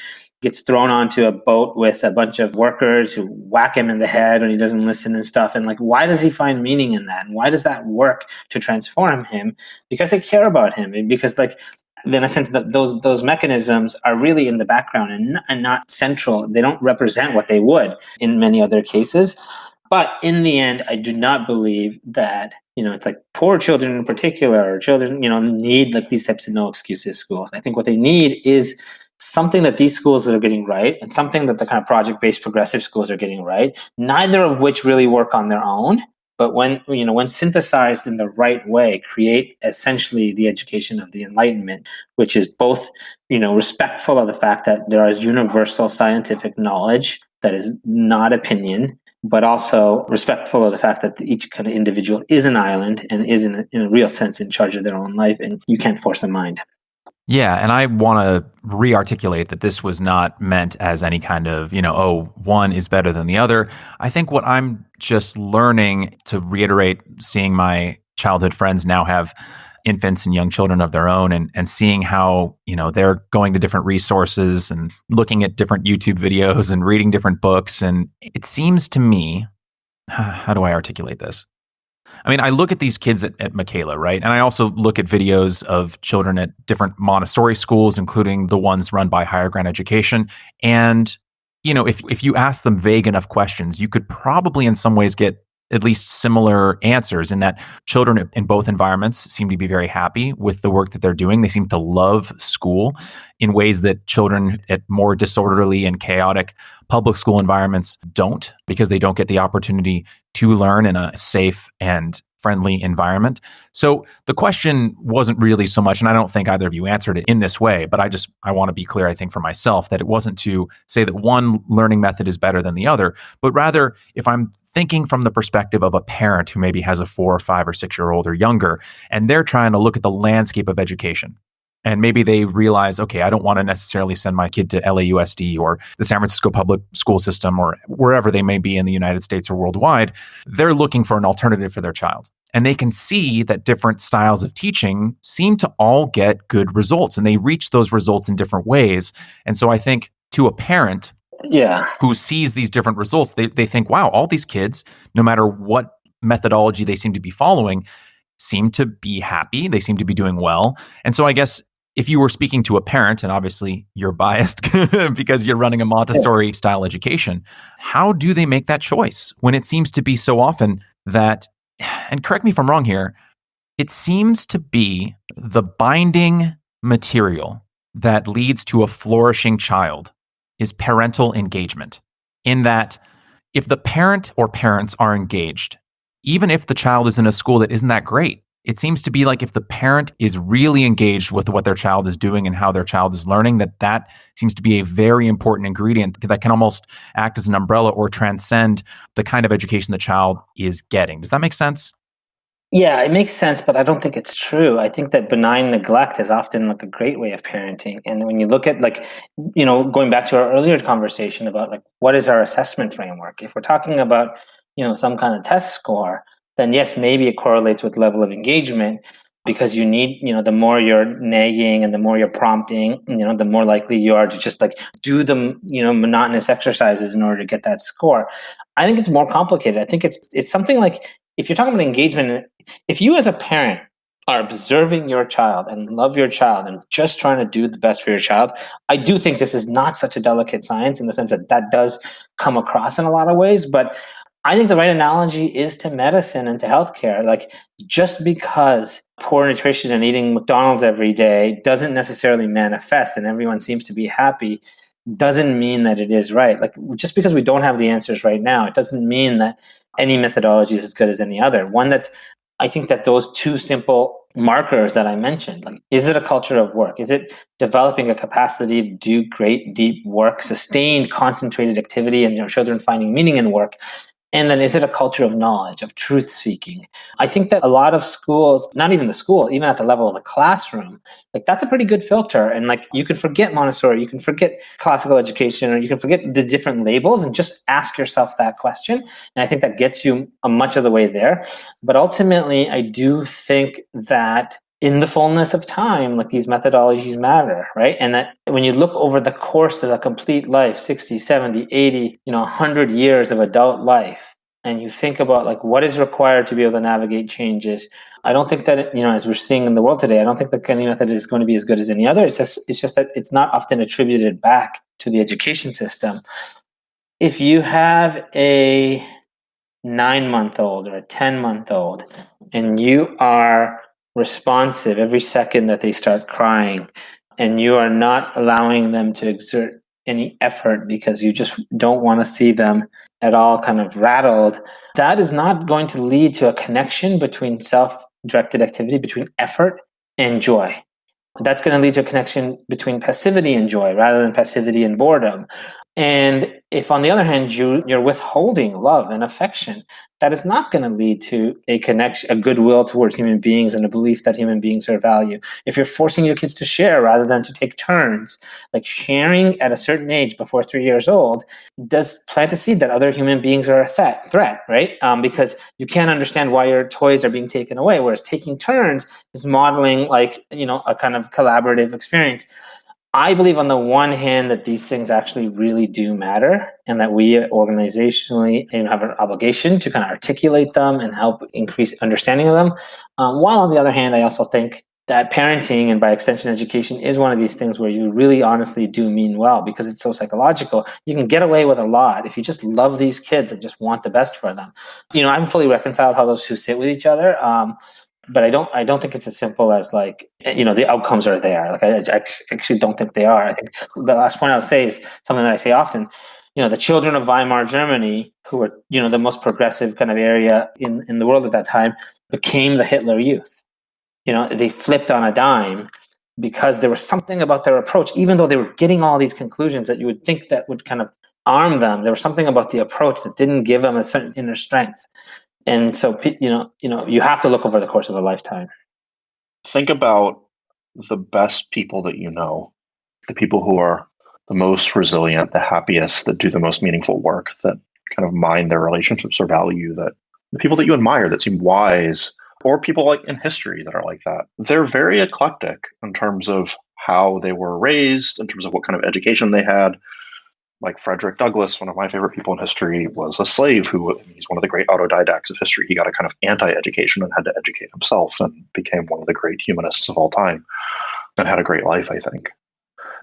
gets thrown onto a boat with a bunch of workers who whack him in the head when he doesn't listen and stuff. And like, why does he find meaning in that? And why does that work to transform him? Because they care about him. And because, like, in a sense, that those mechanisms are really in the background and not central. They don't represent what they would in many other cases. But in the end, I do not believe that, it's like poor children in particular, or children, need like these types of no excuses schools. I think what they need is something that these schools are getting right, and something that the kind of project-based progressive schools are getting right, neither of which really work on their own. But when synthesized in the right way, create essentially the education of the Enlightenment, which is both, respectful of the fact that there is universal scientific knowledge that is not opinion, but also respectful of the fact that each kind of individual is an island and is in a real sense in charge of their own life, and you can't force a mind. Yeah, and I want to re-articulate that this was not meant as any kind of, one is better than the other. I think what I'm just learning, to reiterate, seeing my childhood friends now have infants and young children of their own, and seeing how, they're going to different resources and looking at different YouTube videos and reading different books. And it seems to me, how do I articulate this? I mean, I look at these kids at Michaela, right? And I also look at videos of children at different Montessori schools, including the ones run by Higher Grant Education. And, if you ask them vague enough questions, you could probably in some ways get at least similar answers, in that children in both environments seem to be very happy with the work that they're doing. They seem to love school in ways that children at more disorderly and chaotic public school environments don't, because they don't get the opportunity to learn in a safe and friendly environment. So the question wasn't really so much, and I don't think either of you answered it in this way, but I want to be clear, I think, for myself, that it wasn't to say that one learning method is better than the other, but rather, if I'm thinking from the perspective of a parent who maybe has a 4 or 5 or 6-year-old or younger, and they're trying to look at the landscape of education, and maybe they realize, okay, I don't want to necessarily send my kid to LAUSD or the San Francisco public school system or wherever they may be in the United States or worldwide. They're looking for an alternative for their child. And they can see that different styles of teaching seem to all get good results, and they reach those results in different ways. And so I think, to a parent who sees these different results, they think, wow, all these kids, no matter what methodology they seem to be following, seem to be happy. They seem to be doing well. And so I guess, if you were speaking to a parent, and obviously you're biased because you're running a Montessori style education, how do they make that choice when it seems to be so often that, and correct me if I'm wrong here, it seems to be the binding material that leads to a flourishing child is parental engagement. In that, if the parent or parents are engaged, even if the child is in a school that isn't that great, it seems to be like if the parent is really engaged with what their child is doing and how their child is learning, that seems to be a very important ingredient that can almost act as an umbrella or transcend the kind of education the child is getting. Does that make sense? Yeah, it makes sense, but I don't think it's true. I think that benign neglect is often like a great way of parenting. And when you look at going back to our earlier conversation about like what is our assessment framework? If we're talking about, some kind of test score, then yes, maybe it correlates with level of engagement because you need, the more you're nagging and the more you're prompting, the more likely you are to just like do the, monotonous exercises in order to get that score. I think it's more complicated. I think it's something like if you're talking about engagement, if you as a parent are observing your child and love your child and just trying to do the best for your child, I do think this is not such a delicate science in the sense that does come across in a lot of ways. But I think the right analogy is to medicine and to healthcare. Like just because poor nutrition and eating McDonald's every day doesn't necessarily manifest and everyone seems to be happy doesn't mean that it is right. Like just because we don't have the answers right now, it doesn't mean that any methodology is as good as any other. I think that those two simple markers that I mentioned, like, is it a culture of work? Is it developing a capacity to do great, deep work, sustained, concentrated activity, and children finding meaning in work? And then is it a culture of knowledge, of truth seeking? I think that a lot of schools, not even the school, even at the level of a classroom, like that's a pretty good filter. And like you can forget Montessori, you can forget classical education, or you can forget the different labels and just ask yourself that question. And I think that gets you much of the way there. But ultimately, I do think that in the fullness of time, like these methodologies matter, right? And that when you look over the course of a complete life, 60, 70, 80, 100 years of adult life, and you think about like what is required to be able to navigate changes, I don't think that, as we're seeing in the world today, I don't think that any method is going to be as good as any other. It's just that it's not often attributed back to the education system. If you have a 9-month-old or a 10-month-old and you are responsive every second that they start crying and you are not allowing them to exert any effort because you just don't want to see them at all kind of rattled, that is not going to lead to a connection between self-directed activity, between effort and joy. That's going to lead to a connection between passivity and joy rather than passivity and boredom. And if, on the other hand, you're withholding love and affection, that is not going to lead to a connection, a goodwill towards human beings and a belief that human beings are value. If you're forcing your kids to share rather than to take turns, like sharing at a certain age before 3 years old, does plant a seed that other human beings are a threat, right? Because you can't understand why your toys are being taken away, whereas taking turns is modeling like, a kind of collaborative experience. I believe on the one hand that these things actually really do matter and that we organizationally have an obligation to kind of articulate them and help increase understanding of them. While on the other hand, I also think that parenting and by extension education is one of these things where you really honestly do mean well because it's so psychological. You can get away with a lot if you just love these kids and just want the best for them. I'm fully reconciled how those two sit with each other. But I don't think it's as simple as like, the outcomes are there. Like I actually don't think they are. I think the last point I'll say is something that I say often. The children of Weimar Germany, who were, the most progressive kind of area in the world at that time, became the Hitler Youth. They flipped on a dime because there was something about their approach, even though they were getting all these conclusions that you would think that would kind of arm them. There was something about the approach that didn't give them a certain inner strength. And so, you have to look over the course of a lifetime. Think about the best people that you know, the people who are the most resilient, the happiest, that do the most meaningful work, that kind of mind their relationships or value, that the people that you admire that seem wise, or people like in history that are like that. They're very eclectic in terms of how they were raised, in terms of what kind of education they had. Like Frederick Douglass, one of my favorite people in history, was a slave he's one of the great autodidacts of history. He got a kind of anti-education and had to educate himself and became one of the great humanists of all time and had a great life, I think.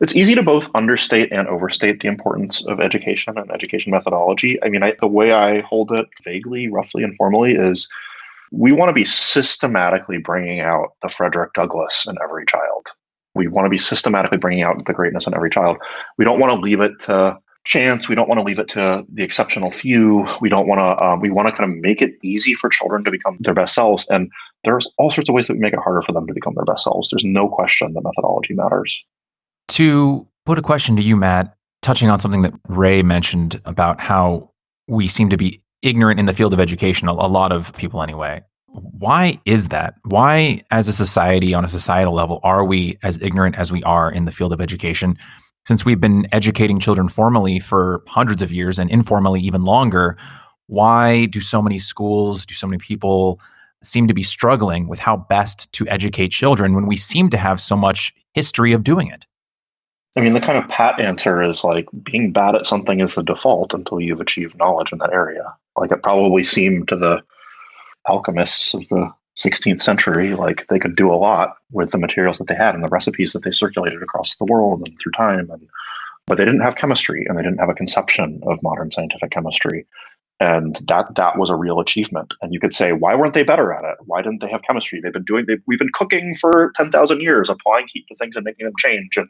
It's easy to both understate and overstate the importance of education and education methodology. I mean, the way I hold it vaguely, roughly, informally is we want to be systematically bringing out the Frederick Douglass in every child. We want to be systematically bringing out the greatness in every child. We don't want to leave it to chance. We don't want to leave it to the exceptional few. We don't want to. We want to kind of make it easy for children to become their best selves. And there's all sorts of ways that we make it harder for them to become their best selves. There's no question that methodology matters. To put a question to you, Matt, touching on something that Ray mentioned about how we seem to be ignorant in the field of education, a lot of people anyway. Why is that? Why, as a society, on a societal level, are we as ignorant as we are in the field of education? Since we've been educating children formally for hundreds of years and informally even longer, why do so many schools, do so many people seem to be struggling with how best to educate children when we seem to have so much history of doing it? I mean, the kind of pat answer is like being bad at something is the default until you've achieved knowledge in that area. Like it probably seemed to the alchemists of the 16th century like they could do a lot with the materials that they had and the recipes that they circulated across the world and through time. But they didn't have chemistry and they didn't have a conception of modern scientific chemistry. And that was a real achievement. And you could say, why weren't they better at it? Why didn't they have chemistry? We've been cooking for 10,000 years, applying heat to things and making them change. And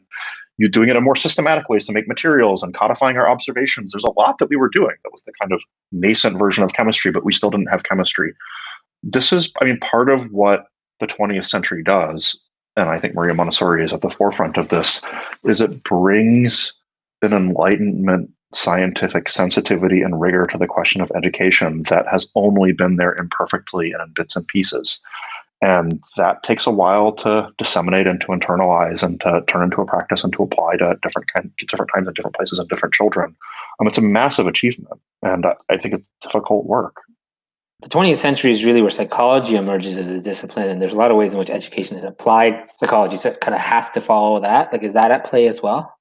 you're doing it in more systematic ways to make materials and codifying our observations. There's a lot that we were doing that was the kind of nascent version of chemistry, but we still didn't have chemistry. This is, part of what the 20th century does, and I think Maria Montessori is at the forefront of this, is it brings an Enlightenment scientific sensitivity and rigor to the question of education that has only been there imperfectly and in bits and pieces. And that takes a while to disseminate and to internalize and to turn into a practice and to apply to different times and different places and different children. It's a massive achievement, and I think it's difficult work. The 20th century is really where psychology emerges as a discipline, and there's a lot of ways in which education is applied psychology, so it kind of has to follow that. Like, is that at play as well?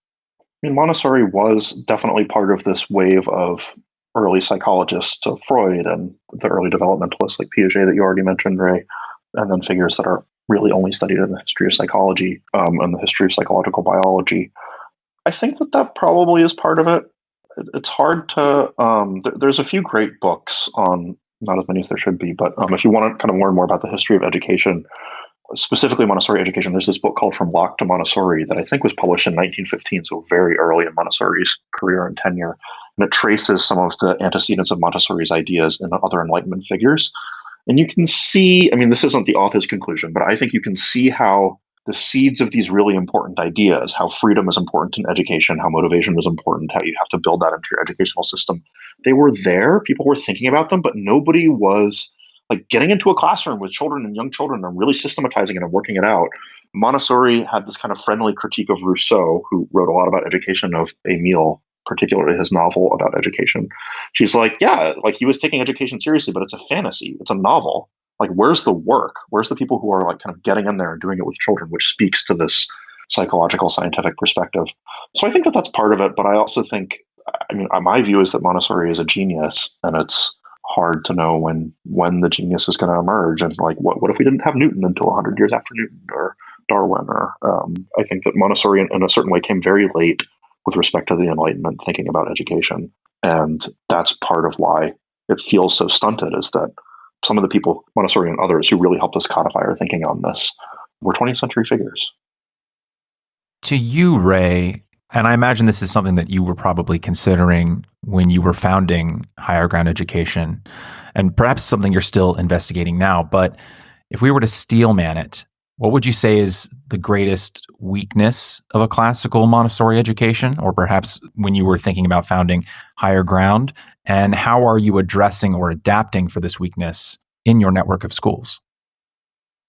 Montessori was definitely part of this wave of early psychologists, of Freud and the early developmentalists like Piaget that you already mentioned, Ray, and then figures that are really only studied in the history of psychology and the history of psychological biology. I think that probably is part of it. It's hard to, there's a few great books on, not as many as there should be, but if you want to kind of learn more about the history of education, specifically Montessori education, there's this book called From Locke to Montessori that I think was published in 1915, so very early in Montessori's career and tenure. And it traces some of the antecedents of Montessori's ideas in other Enlightenment figures. And you can see, this isn't the author's conclusion, but I think you can see how the seeds of these really important ideas, how freedom is important in education, how motivation is important, how you have to build that into your educational system, they were there. People were thinking about them, but nobody was like getting into a classroom with children and young children and really systematizing it and working it out. Montessori had this kind of friendly critique of Rousseau, who wrote a lot about education, of Emile, particularly his novel about education. She's like, yeah, like he was taking education seriously, but it's a fantasy. It's a novel. Like, where's the work? Where's the people who are like kind of getting in there and doing it with children, which speaks to this psychological scientific perspective. So I think that's part of it. But I also think, my view is that Montessori is a genius, and it's hard to know when the genius is going to emerge. And like, what if we didn't have Newton until 100 years after Newton or Darwin? Or I think that Montessori in a certain way came very late with respect to the Enlightenment thinking about education. And that's part of why it feels so stunted, is that some of the people, Montessori and others, who really helped us codify our thinking on this were 20th century figures. To you, Ray, and I imagine this is something that you were probably considering when you were founding Higher Ground Education, and perhaps something you're still investigating now, but if we were to steelman it, what would you say is the greatest weakness of a classical Montessori education, or perhaps when you were thinking about founding Higher Ground, and how are you addressing or adapting for this weakness in your network of schools?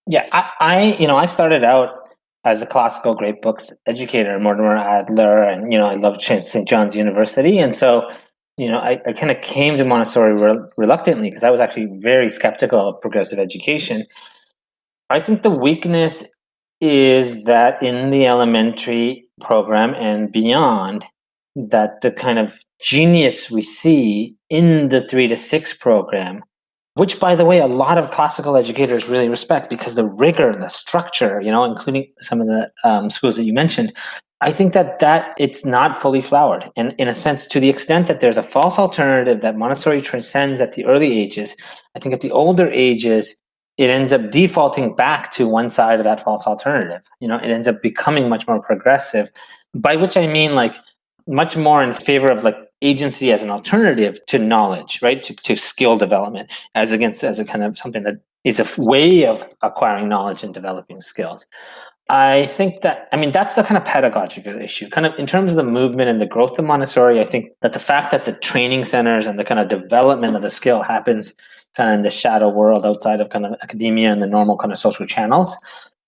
Yeah, I started out as a classical great books educator, Mortimer Adler, and I loved St. John's University, and so I kind of came to Montessori reluctantly, because I was actually very skeptical of progressive education. I think the weakness is that in the elementary program and beyond, that the kind of genius we see in the 3 to 6 program, which, by the way, a lot of classical educators really respect, because the rigor and the structure, including some of the schools that you mentioned, I think that it's not fully flowered. And in a sense, to the extent that there's a false alternative that Montessori transcends at the early ages, I think at the older ages, it ends up defaulting back to one side of that false alternative. It ends up becoming much more progressive, by which I mean, like, much more in favor of like agency as an alternative to knowledge, right? To skill development as a kind of something that is a way of acquiring knowledge and developing skills. I think that, that's the kind of pedagogical issue. Kind of in terms of the movement and the growth of Montessori, I think that the fact that the training centers and the kind of development of the skill happens kind of in the shadow world outside of kind of academia and the normal kind of social channels,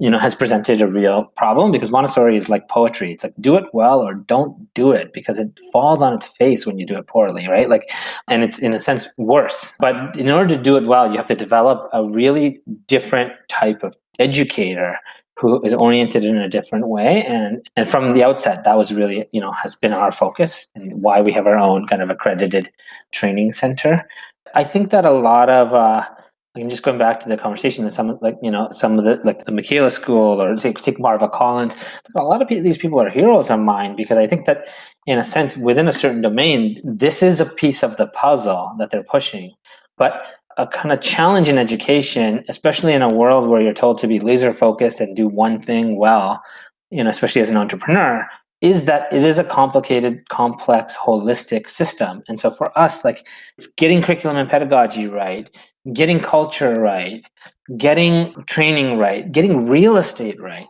has presented a real problem, because Montessori is like poetry. It's like, do it well or don't do it, because it falls on its face when you do it poorly, right? Like, and it's in a sense worse. But in order to do it well, you have to develop a really different type of educator who is oriented in a different way. And from the outset, that was really, has been our focus and why we have our own kind of accredited training center. I think that a lot of, just going back to the conversation, that some of the, like the Michaela school, or take Marva Collins, a lot of these people are heroes of mine, because I think that in a sense, within a certain domain, this is a piece of the puzzle that they're pushing. But a kind of challenge in education, especially in a world where you're told to be laser focused and do one thing well, especially as an entrepreneur, is that it is a complicated, complex, holistic system. And so for us, like, it's getting curriculum and pedagogy right, getting culture right, getting training right, getting real estate right,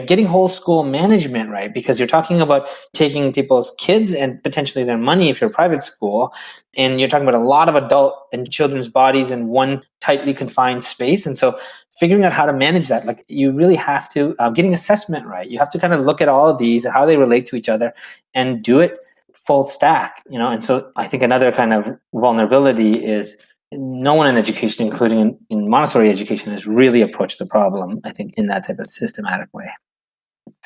getting whole school management right, because you're talking about taking people's kids and potentially their money if you're a private school, and you're talking about a lot of adult and children's bodies in one tightly confined space. And so figuring out how to manage that, like, you really have to, getting assessment right. You have to kind of look at all of these and how they relate to each other and do it full stack, And so I think another kind of vulnerability is no one in education, including in Montessori education, has really approached the problem, I think, in that type of systematic way.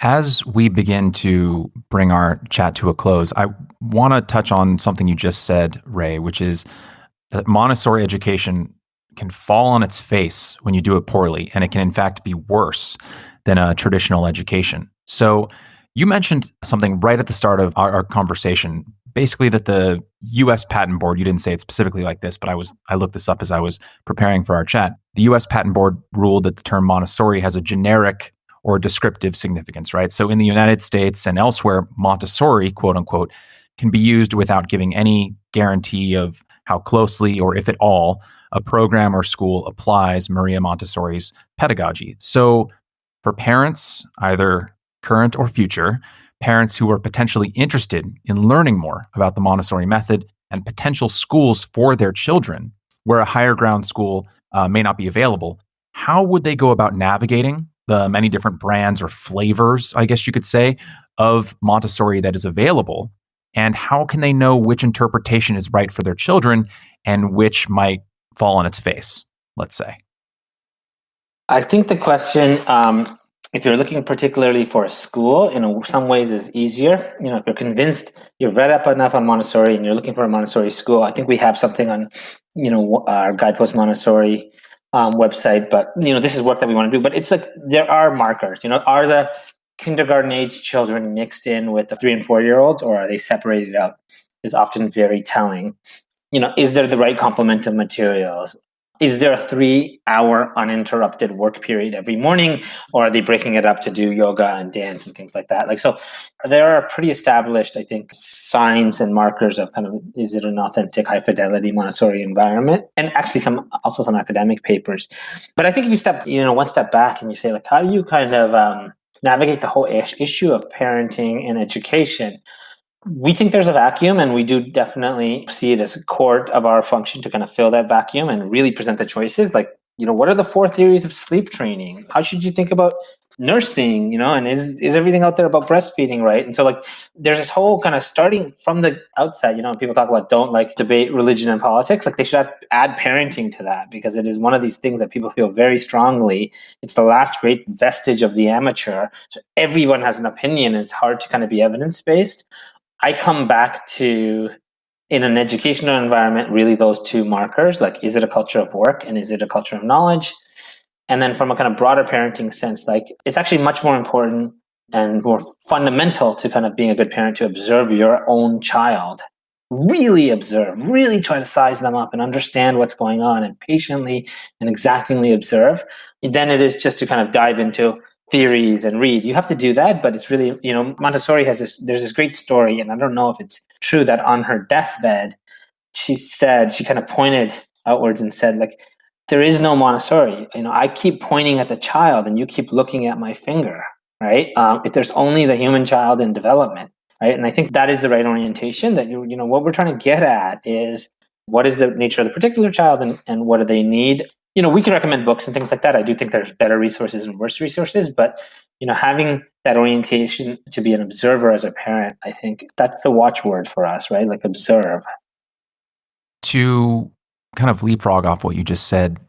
As we begin to bring our chat to a close, I want to touch on something you just said, Ray, which is that Montessori education can fall on its face when you do it poorly, and it can in fact be worse than a traditional education. So you mentioned something right at the start of our conversation, basically that the U.S. Patent Board, you didn't say it specifically like this, but I looked this up as I was preparing for our chat. The U.S. Patent Board ruled that the term Montessori has a generic or descriptive significance, right? So in the United States and elsewhere, Montessori, quote unquote, can be used without giving any guarantee of how closely or if at all a program or school applies Maria Montessori's pedagogy. So for parents, either current or future, parents who are potentially interested in learning more about the Montessori method and potential schools for their children, where a higher ground school may not be available, how would they go about navigating the many different brands or flavors, I guess you could say, of Montessori that is available? And how can they know which interpretation is right for their children and which might fall on its face, let's say? I think the question, if you're looking particularly for a school, in some ways is easier. If you're convinced, you've read up enough on Montessori and you're looking for a Montessori school, I think we have something on, our Guidepost Montessori website. But, this is work that we want to do. But it's like, there are markers, are the kindergarten age children mixed in with the 3 and 4 year olds, or are they separated out, is often very telling. Is there the right complement of materials? Is there a 3-hour uninterrupted work period every morning, or are they breaking it up to do yoga and dance and things like that? So there are pretty established, I think, signs and markers of kind of, is it an authentic high fidelity Montessori environment? And actually some academic papers. But I think if you step, one step back and you say, like, how do you kind of navigate the whole issue of parenting and education? We think there's a vacuum, and we do definitely see it as a core of our function to kind of fill that vacuum and really present the choices. Like, what are the 4 theories of sleep training? How should you think about nursing? And is everything out there about breastfeeding, right? And so, like, there's this whole kind of starting from the outset. People talk about don't like debate religion and politics. Like, they should add parenting to that, because it is one of these things that people feel very strongly. It's the last great vestige of the amateur. So everyone has an opinion, and it's hard to kind of be evidence-based. I come back to, in an educational environment, really those 2 markers, like, is it a culture of work and is it a culture of knowledge? And then from a kind of broader parenting sense, like, it's actually much more important and more fundamental to kind of being a good parent to observe your own child. Really observe, really try to size them up and understand what's going on, and patiently and exactingly observe. Then it is just to kind of dive into theories and read. You have to do that, but it's really, Montessori there's this great story, and I don't know if it's true, that on her deathbed, she kind of pointed outwards and said, like, there is no Montessori. I keep pointing at the child and you keep looking at my finger, right? If there's only the human child in development, right? And I think that is the right orientation, that what we're trying to get at is, what is the nature of the particular child, and what do they need? We can recommend books and things like that. I do think there's better resources and worse resources, but having that orientation to be an observer as a parent, I think that's the watchword for us, right? Like, observe. To kind of leapfrog off what you just said,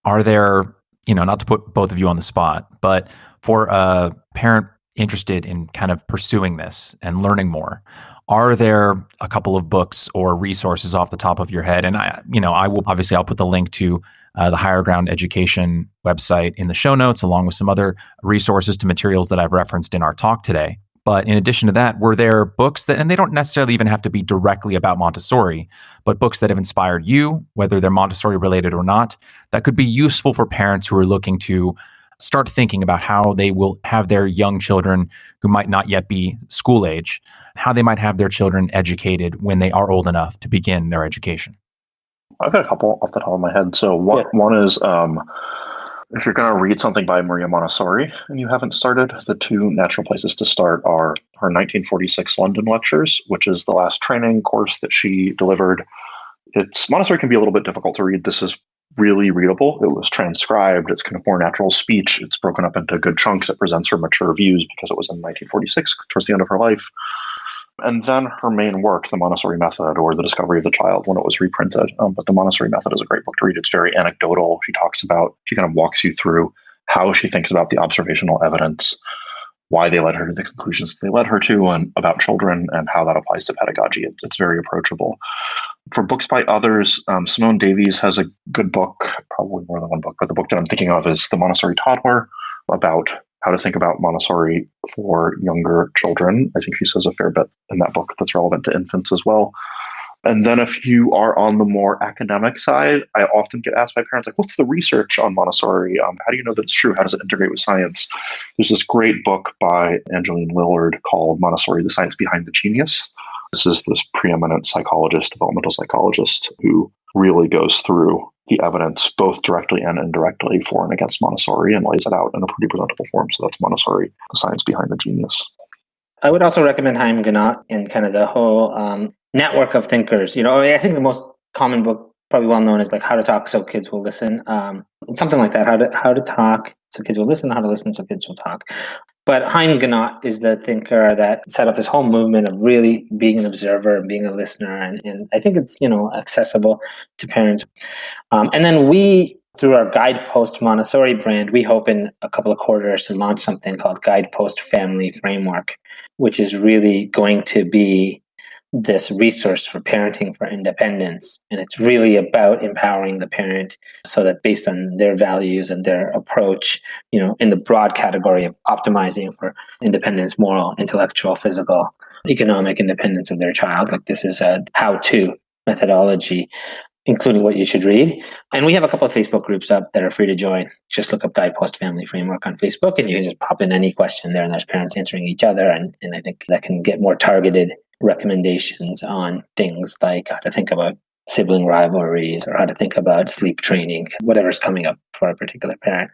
are there, not to put both of you on the spot, but for a parent interested in kind of pursuing this and learning more, are there a couple of books or resources off the top of your head? And I'll put the link to the Higher Ground Education website in the show notes, along with some other resources to materials that I've referenced in our talk today. But in addition to that, were there books that, and they don't necessarily even have to be directly about Montessori, but books that have inspired you, whether they're Montessori related or not, that could be useful for parents who are looking to start thinking about how they will have their young children who might not yet be school age, how they might have their children educated when they are old enough to begin their education? I've got a couple off the top of my head. So one is, if you're going to read something by Maria Montessori and you haven't started, the two natural places to start are her 1946 London lectures, which is the last training course that she delivered. Montessori can be a little bit difficult to read. This is really readable. It was transcribed. It's kind of more natural speech. It's broken up into good chunks. It presents her mature views because it was in 1946, towards the end of her life. And then her main work, The Montessori Method, or The Discovery of the Child, when it was reprinted. But The Montessori Method is a great book to read. It's very anecdotal. She kind of walks you through how she thinks about the observational evidence, why they led her to the conclusions they led her to, and about children, and how that applies to pedagogy. It's very approachable. For books by others, Simone Davies has a good book, probably more than one book, but the book that I'm thinking of is The Montessori Toddler, about how to think about Montessori for younger children. I think she says a fair bit in that book that's relevant to infants as well. And then if you are on the more academic side, I often get asked by parents, like, what's the research on Montessori? How do you know that it's true? How does it integrate with science? There's this great book by Angeline Lillard called Montessori, The Science Behind the Genius. This is this preeminent psychologist, developmental psychologist, who really goes through the evidence, both directly and indirectly, for and against Montessori, and lays it out in a pretty presentable form. So that's Montessori, The Science Behind the Genius. I would also recommend Haim Gnott and kind of the whole network of thinkers. I think the most common book, probably well known, is like How to Talk So Kids Will Listen. Something like that. How to talk so kids will listen. How to listen so kids will talk. But Haim Gnott is the thinker that set up this whole movement of really being an observer and being a listener. And I think it's, accessible to parents. And then we, through our Guidepost Montessori brand, we hope in a couple of quarters to launch something called Guidepost Family Framework, which is really going to be this resource for parenting for independence. And it's really about empowering the parent so that, based on their values and their approach, in the broad category of optimizing for independence, moral, intellectual, physical, economic independence of their child, like, this is a how-to methodology, including what you should read. And we have a couple of Facebook groups up that are free to join. Just look up Guidepost Family Framework on Facebook, and you can just pop in any question there, and there's parents answering each other. And I think that can get more targeted recommendations on things like how to think about sibling rivalries, or how to think about sleep training, whatever's coming up for a particular parent.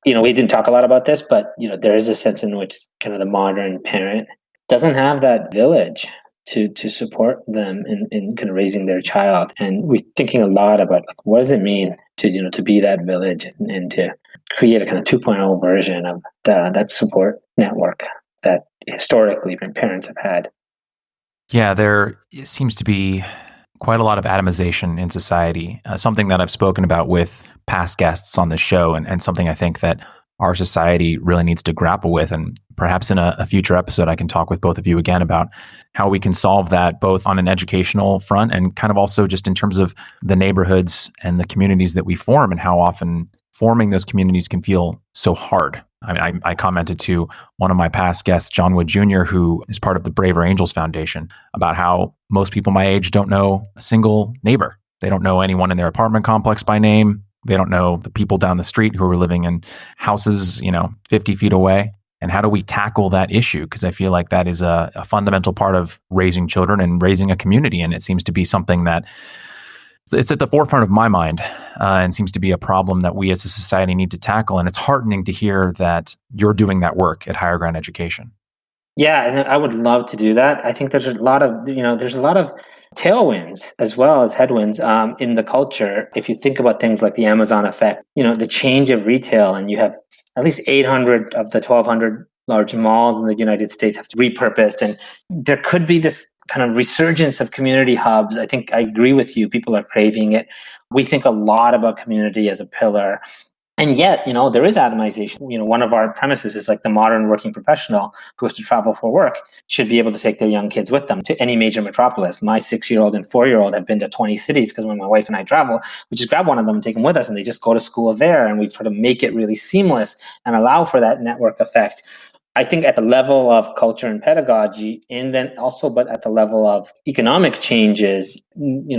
We didn't talk a lot about this, but there is a sense in which kind of the modern parent doesn't have that village to support them in kind of raising their child. And we're thinking a lot about, like, what does it mean to be that village, and to create a kind of 2.0 version of that support network that historically parents have had. Yeah, there seems to be quite a lot of atomization in society, something that I've spoken about with past guests on this show, and something I think that our society really needs to grapple with. And perhaps in a future episode, I can talk with both of you again about how we can solve that, both on an educational front and kind of also just in terms of the neighborhoods and the communities that we form, and how often forming those communities can feel so hard. I mean, I commented to one of my past guests, John Wood Jr., who is part of the Braver Angels Foundation, about how most people my age don't know a single neighbor. They don't know anyone in their apartment complex by name. They don't know the people down the street who are living in houses, 50 feet away. And how do we tackle that issue? Because I feel like that is a fundamental part of raising children and raising a community. And it seems to be something that it's at the forefront of my mind and seems to be a problem that we as a society need to tackle. And it's heartening to hear that you're doing that work at Higher Ground Education. Yeah, and I would love to do that. I think there's a lot of tailwinds as well as headwinds in the culture. If you think about things like the Amazon effect, the change of retail, and you have at least 800 of the 1,200 large malls in the United States have to be repurposed, and there could be this kind of resurgence of community hubs. I think I agree with you. People are craving it. We think a lot about community as a pillar. And yet, there is atomization. One of our premises is like the modern working professional who has to travel for work should be able to take their young kids with them to any major metropolis. My 6-year-old and 4-year-old have been to 20 cities because when my wife and I travel, we just grab one of them and take them with us, and they just go to school there, and we try to make it really seamless and allow for that network effect. I think at the level of culture and pedagogy, and then also, but at the level of economic changes,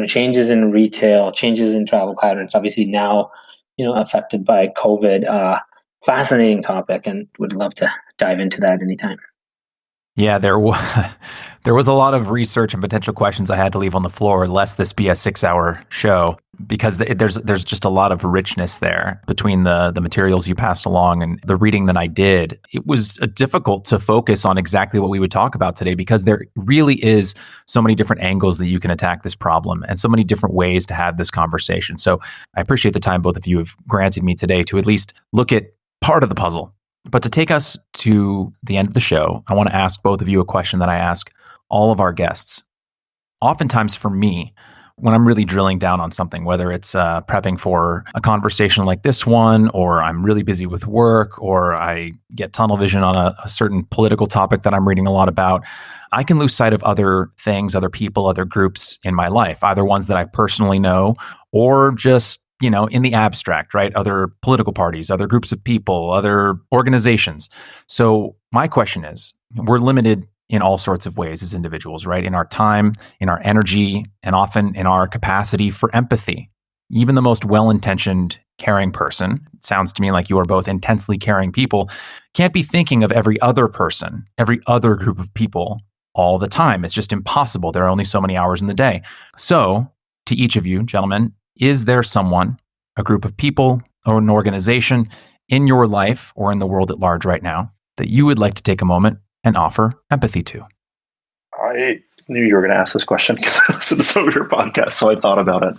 changes in retail, changes in travel patterns, obviously now, affected by COVID, fascinating topic, and would love to dive into that anytime. Yeah, there was a lot of research and potential questions I had to leave on the floor, lest this be a 6-hour show, because there's just a lot of richness there between the materials you passed along and the reading that I did. It was difficult to focus on exactly what we would talk about today, because there really is so many different angles that you can attack this problem and so many different ways to have this conversation. So I appreciate the time both of you have granted me today to at least look at part of the puzzle. But to take us to the end of the show, I want to ask both of you a question that I ask all of our guests. Oftentimes for me, when I'm really drilling down on something, whether it's prepping for a conversation like this one, or I'm really busy with work, or I get tunnel vision on a certain political topic that I'm reading a lot about, I can lose sight of other things, other people, other groups in my life, either ones that I personally know or just in the abstract, right? Other political parties, other groups of people, other organizations. So my question is, we're limited in all sorts of ways as individuals, right? In our time, in our energy, and often in our capacity for empathy. Even the most well-intentioned, caring person, it sounds to me like you are both intensely caring people, can't be thinking of every other person, every other group of people all the time. It's just impossible. There are only so many hours in the day. So to each of you, gentlemen, is there someone, a group of people, or an organization in your life or in the world at large right now that you would like to take a moment and offer empathy to? I knew you were going to ask this question because I listened to some of your podcasts, so I thought about it.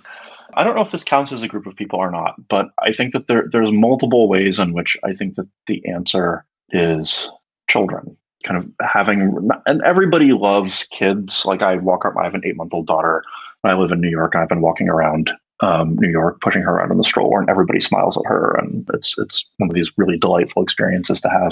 I don't know if this counts as a group of people or not, but I think that there's multiple ways in which I think that the answer is children. Kind of having, and everybody loves kids. Like I have an 8-month-old daughter. I live in New York, and I've been walking around New York, pushing her around in the stroller, and everybody smiles at her, and it's one of these really delightful experiences to have.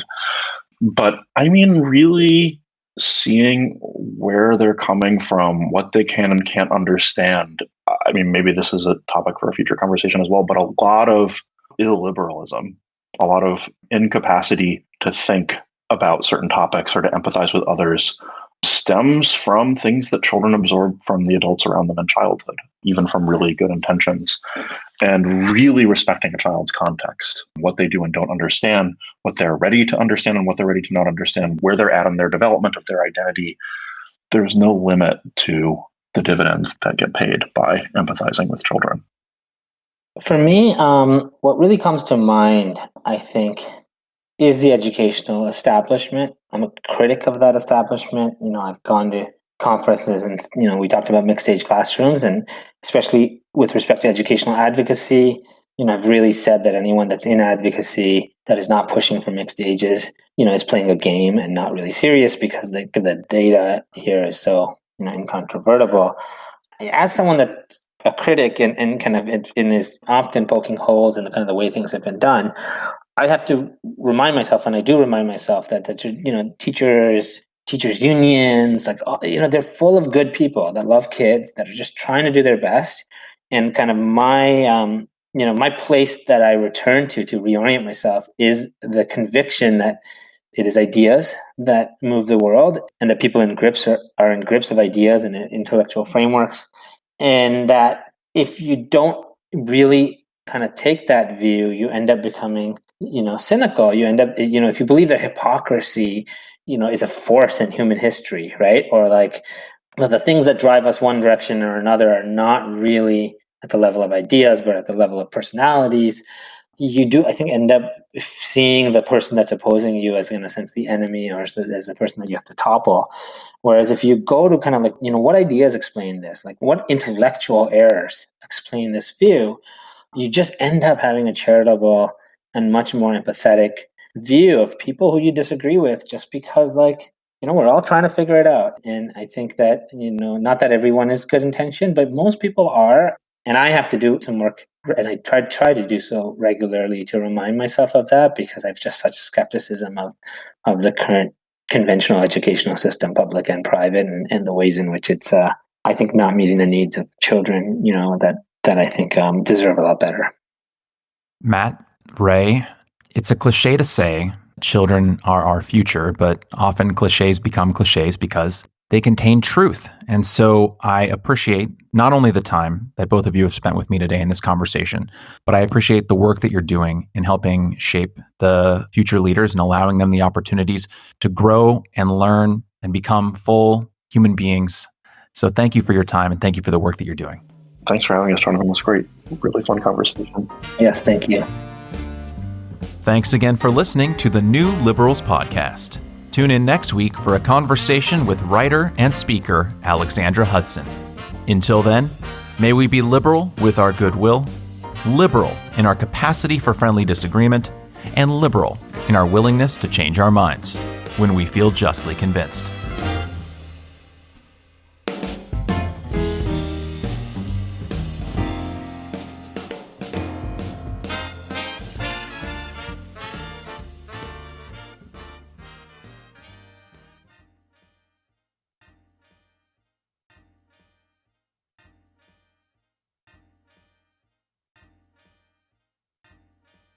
But I mean, really seeing where they're coming from, what they can and can't understand. I mean, maybe this is a topic for a future conversation as well, but a lot of illiberalism, a lot of incapacity to think about certain topics or to empathize with others stems from things that children absorb from the adults around them in childhood, even from really good intentions. And really respecting a child's context, what they do and don't understand, what they're ready to understand and what they're ready to not understand, where they're at in their development of their identity. There's no limit to the dividends that get paid by empathizing with children. For me, what really comes to mind, I think, is the educational establishment. I'm a critic of that establishment. I've gone to conferences and, we talked about mixed age classrooms, and especially with respect to educational advocacy, I've really said that anyone that's in advocacy that is not pushing for mixed ages, is playing a game and not really serious, because the data here is so, incontrovertible. As someone that's a critic and kind of in is often poking holes in the kind of the way things have been done, I have to remind myself, and I do remind myself that teachers unions, like they're full of good people that love kids, that are just trying to do their best. And kind of my my place that I return to reorient myself is the conviction that it is ideas that move the world, and that people in grips are in grips of ideas and intellectual frameworks, and that if you don't really kind of take that view, you end up becoming, cynical. You end up, if you believe that hypocrisy, is a force in human history, right? Or like the things that drive us one direction or another are not really at the level of ideas, but at the level of personalities. You do, I think, end up seeing the person that's opposing you as, in a sense, the enemy, or as the person that you have to topple. Whereas if you go to kind of like, what ideas explain this? Like, what intellectual errors explain this view? You just end up having a charitable and much more empathetic view of people who you disagree with, just because, like, we're all trying to figure it out. And I think that, not that everyone is good intention, but most people are. And I have to do some work, and I try to do so regularly to remind myself of that, because I have just such skepticism of the current conventional educational system, public and private, and the ways in which it's, I think, not meeting the needs of children, that I think deserve a lot better. Matt, Ray, it's a cliche to say children are our future, but often cliches become cliches because they contain truth. And so I appreciate not only the time that both of you have spent with me today in this conversation, but I appreciate the work that you're doing in helping shape the future leaders and allowing them the opportunities to grow and learn and become full human beings. So thank you for your time, and thank you for the work that you're doing. Thanks for having us, Jonathan. It was great. Really fun conversation. Yes, thank you. Thanks again for listening to the New Liberals Podcast. Tune in next week for a conversation with writer and speaker Alexandra Hudson. Until then, may we be liberal with our goodwill, liberal in our capacity for friendly disagreement, and liberal in our willingness to change our minds when we feel justly convinced.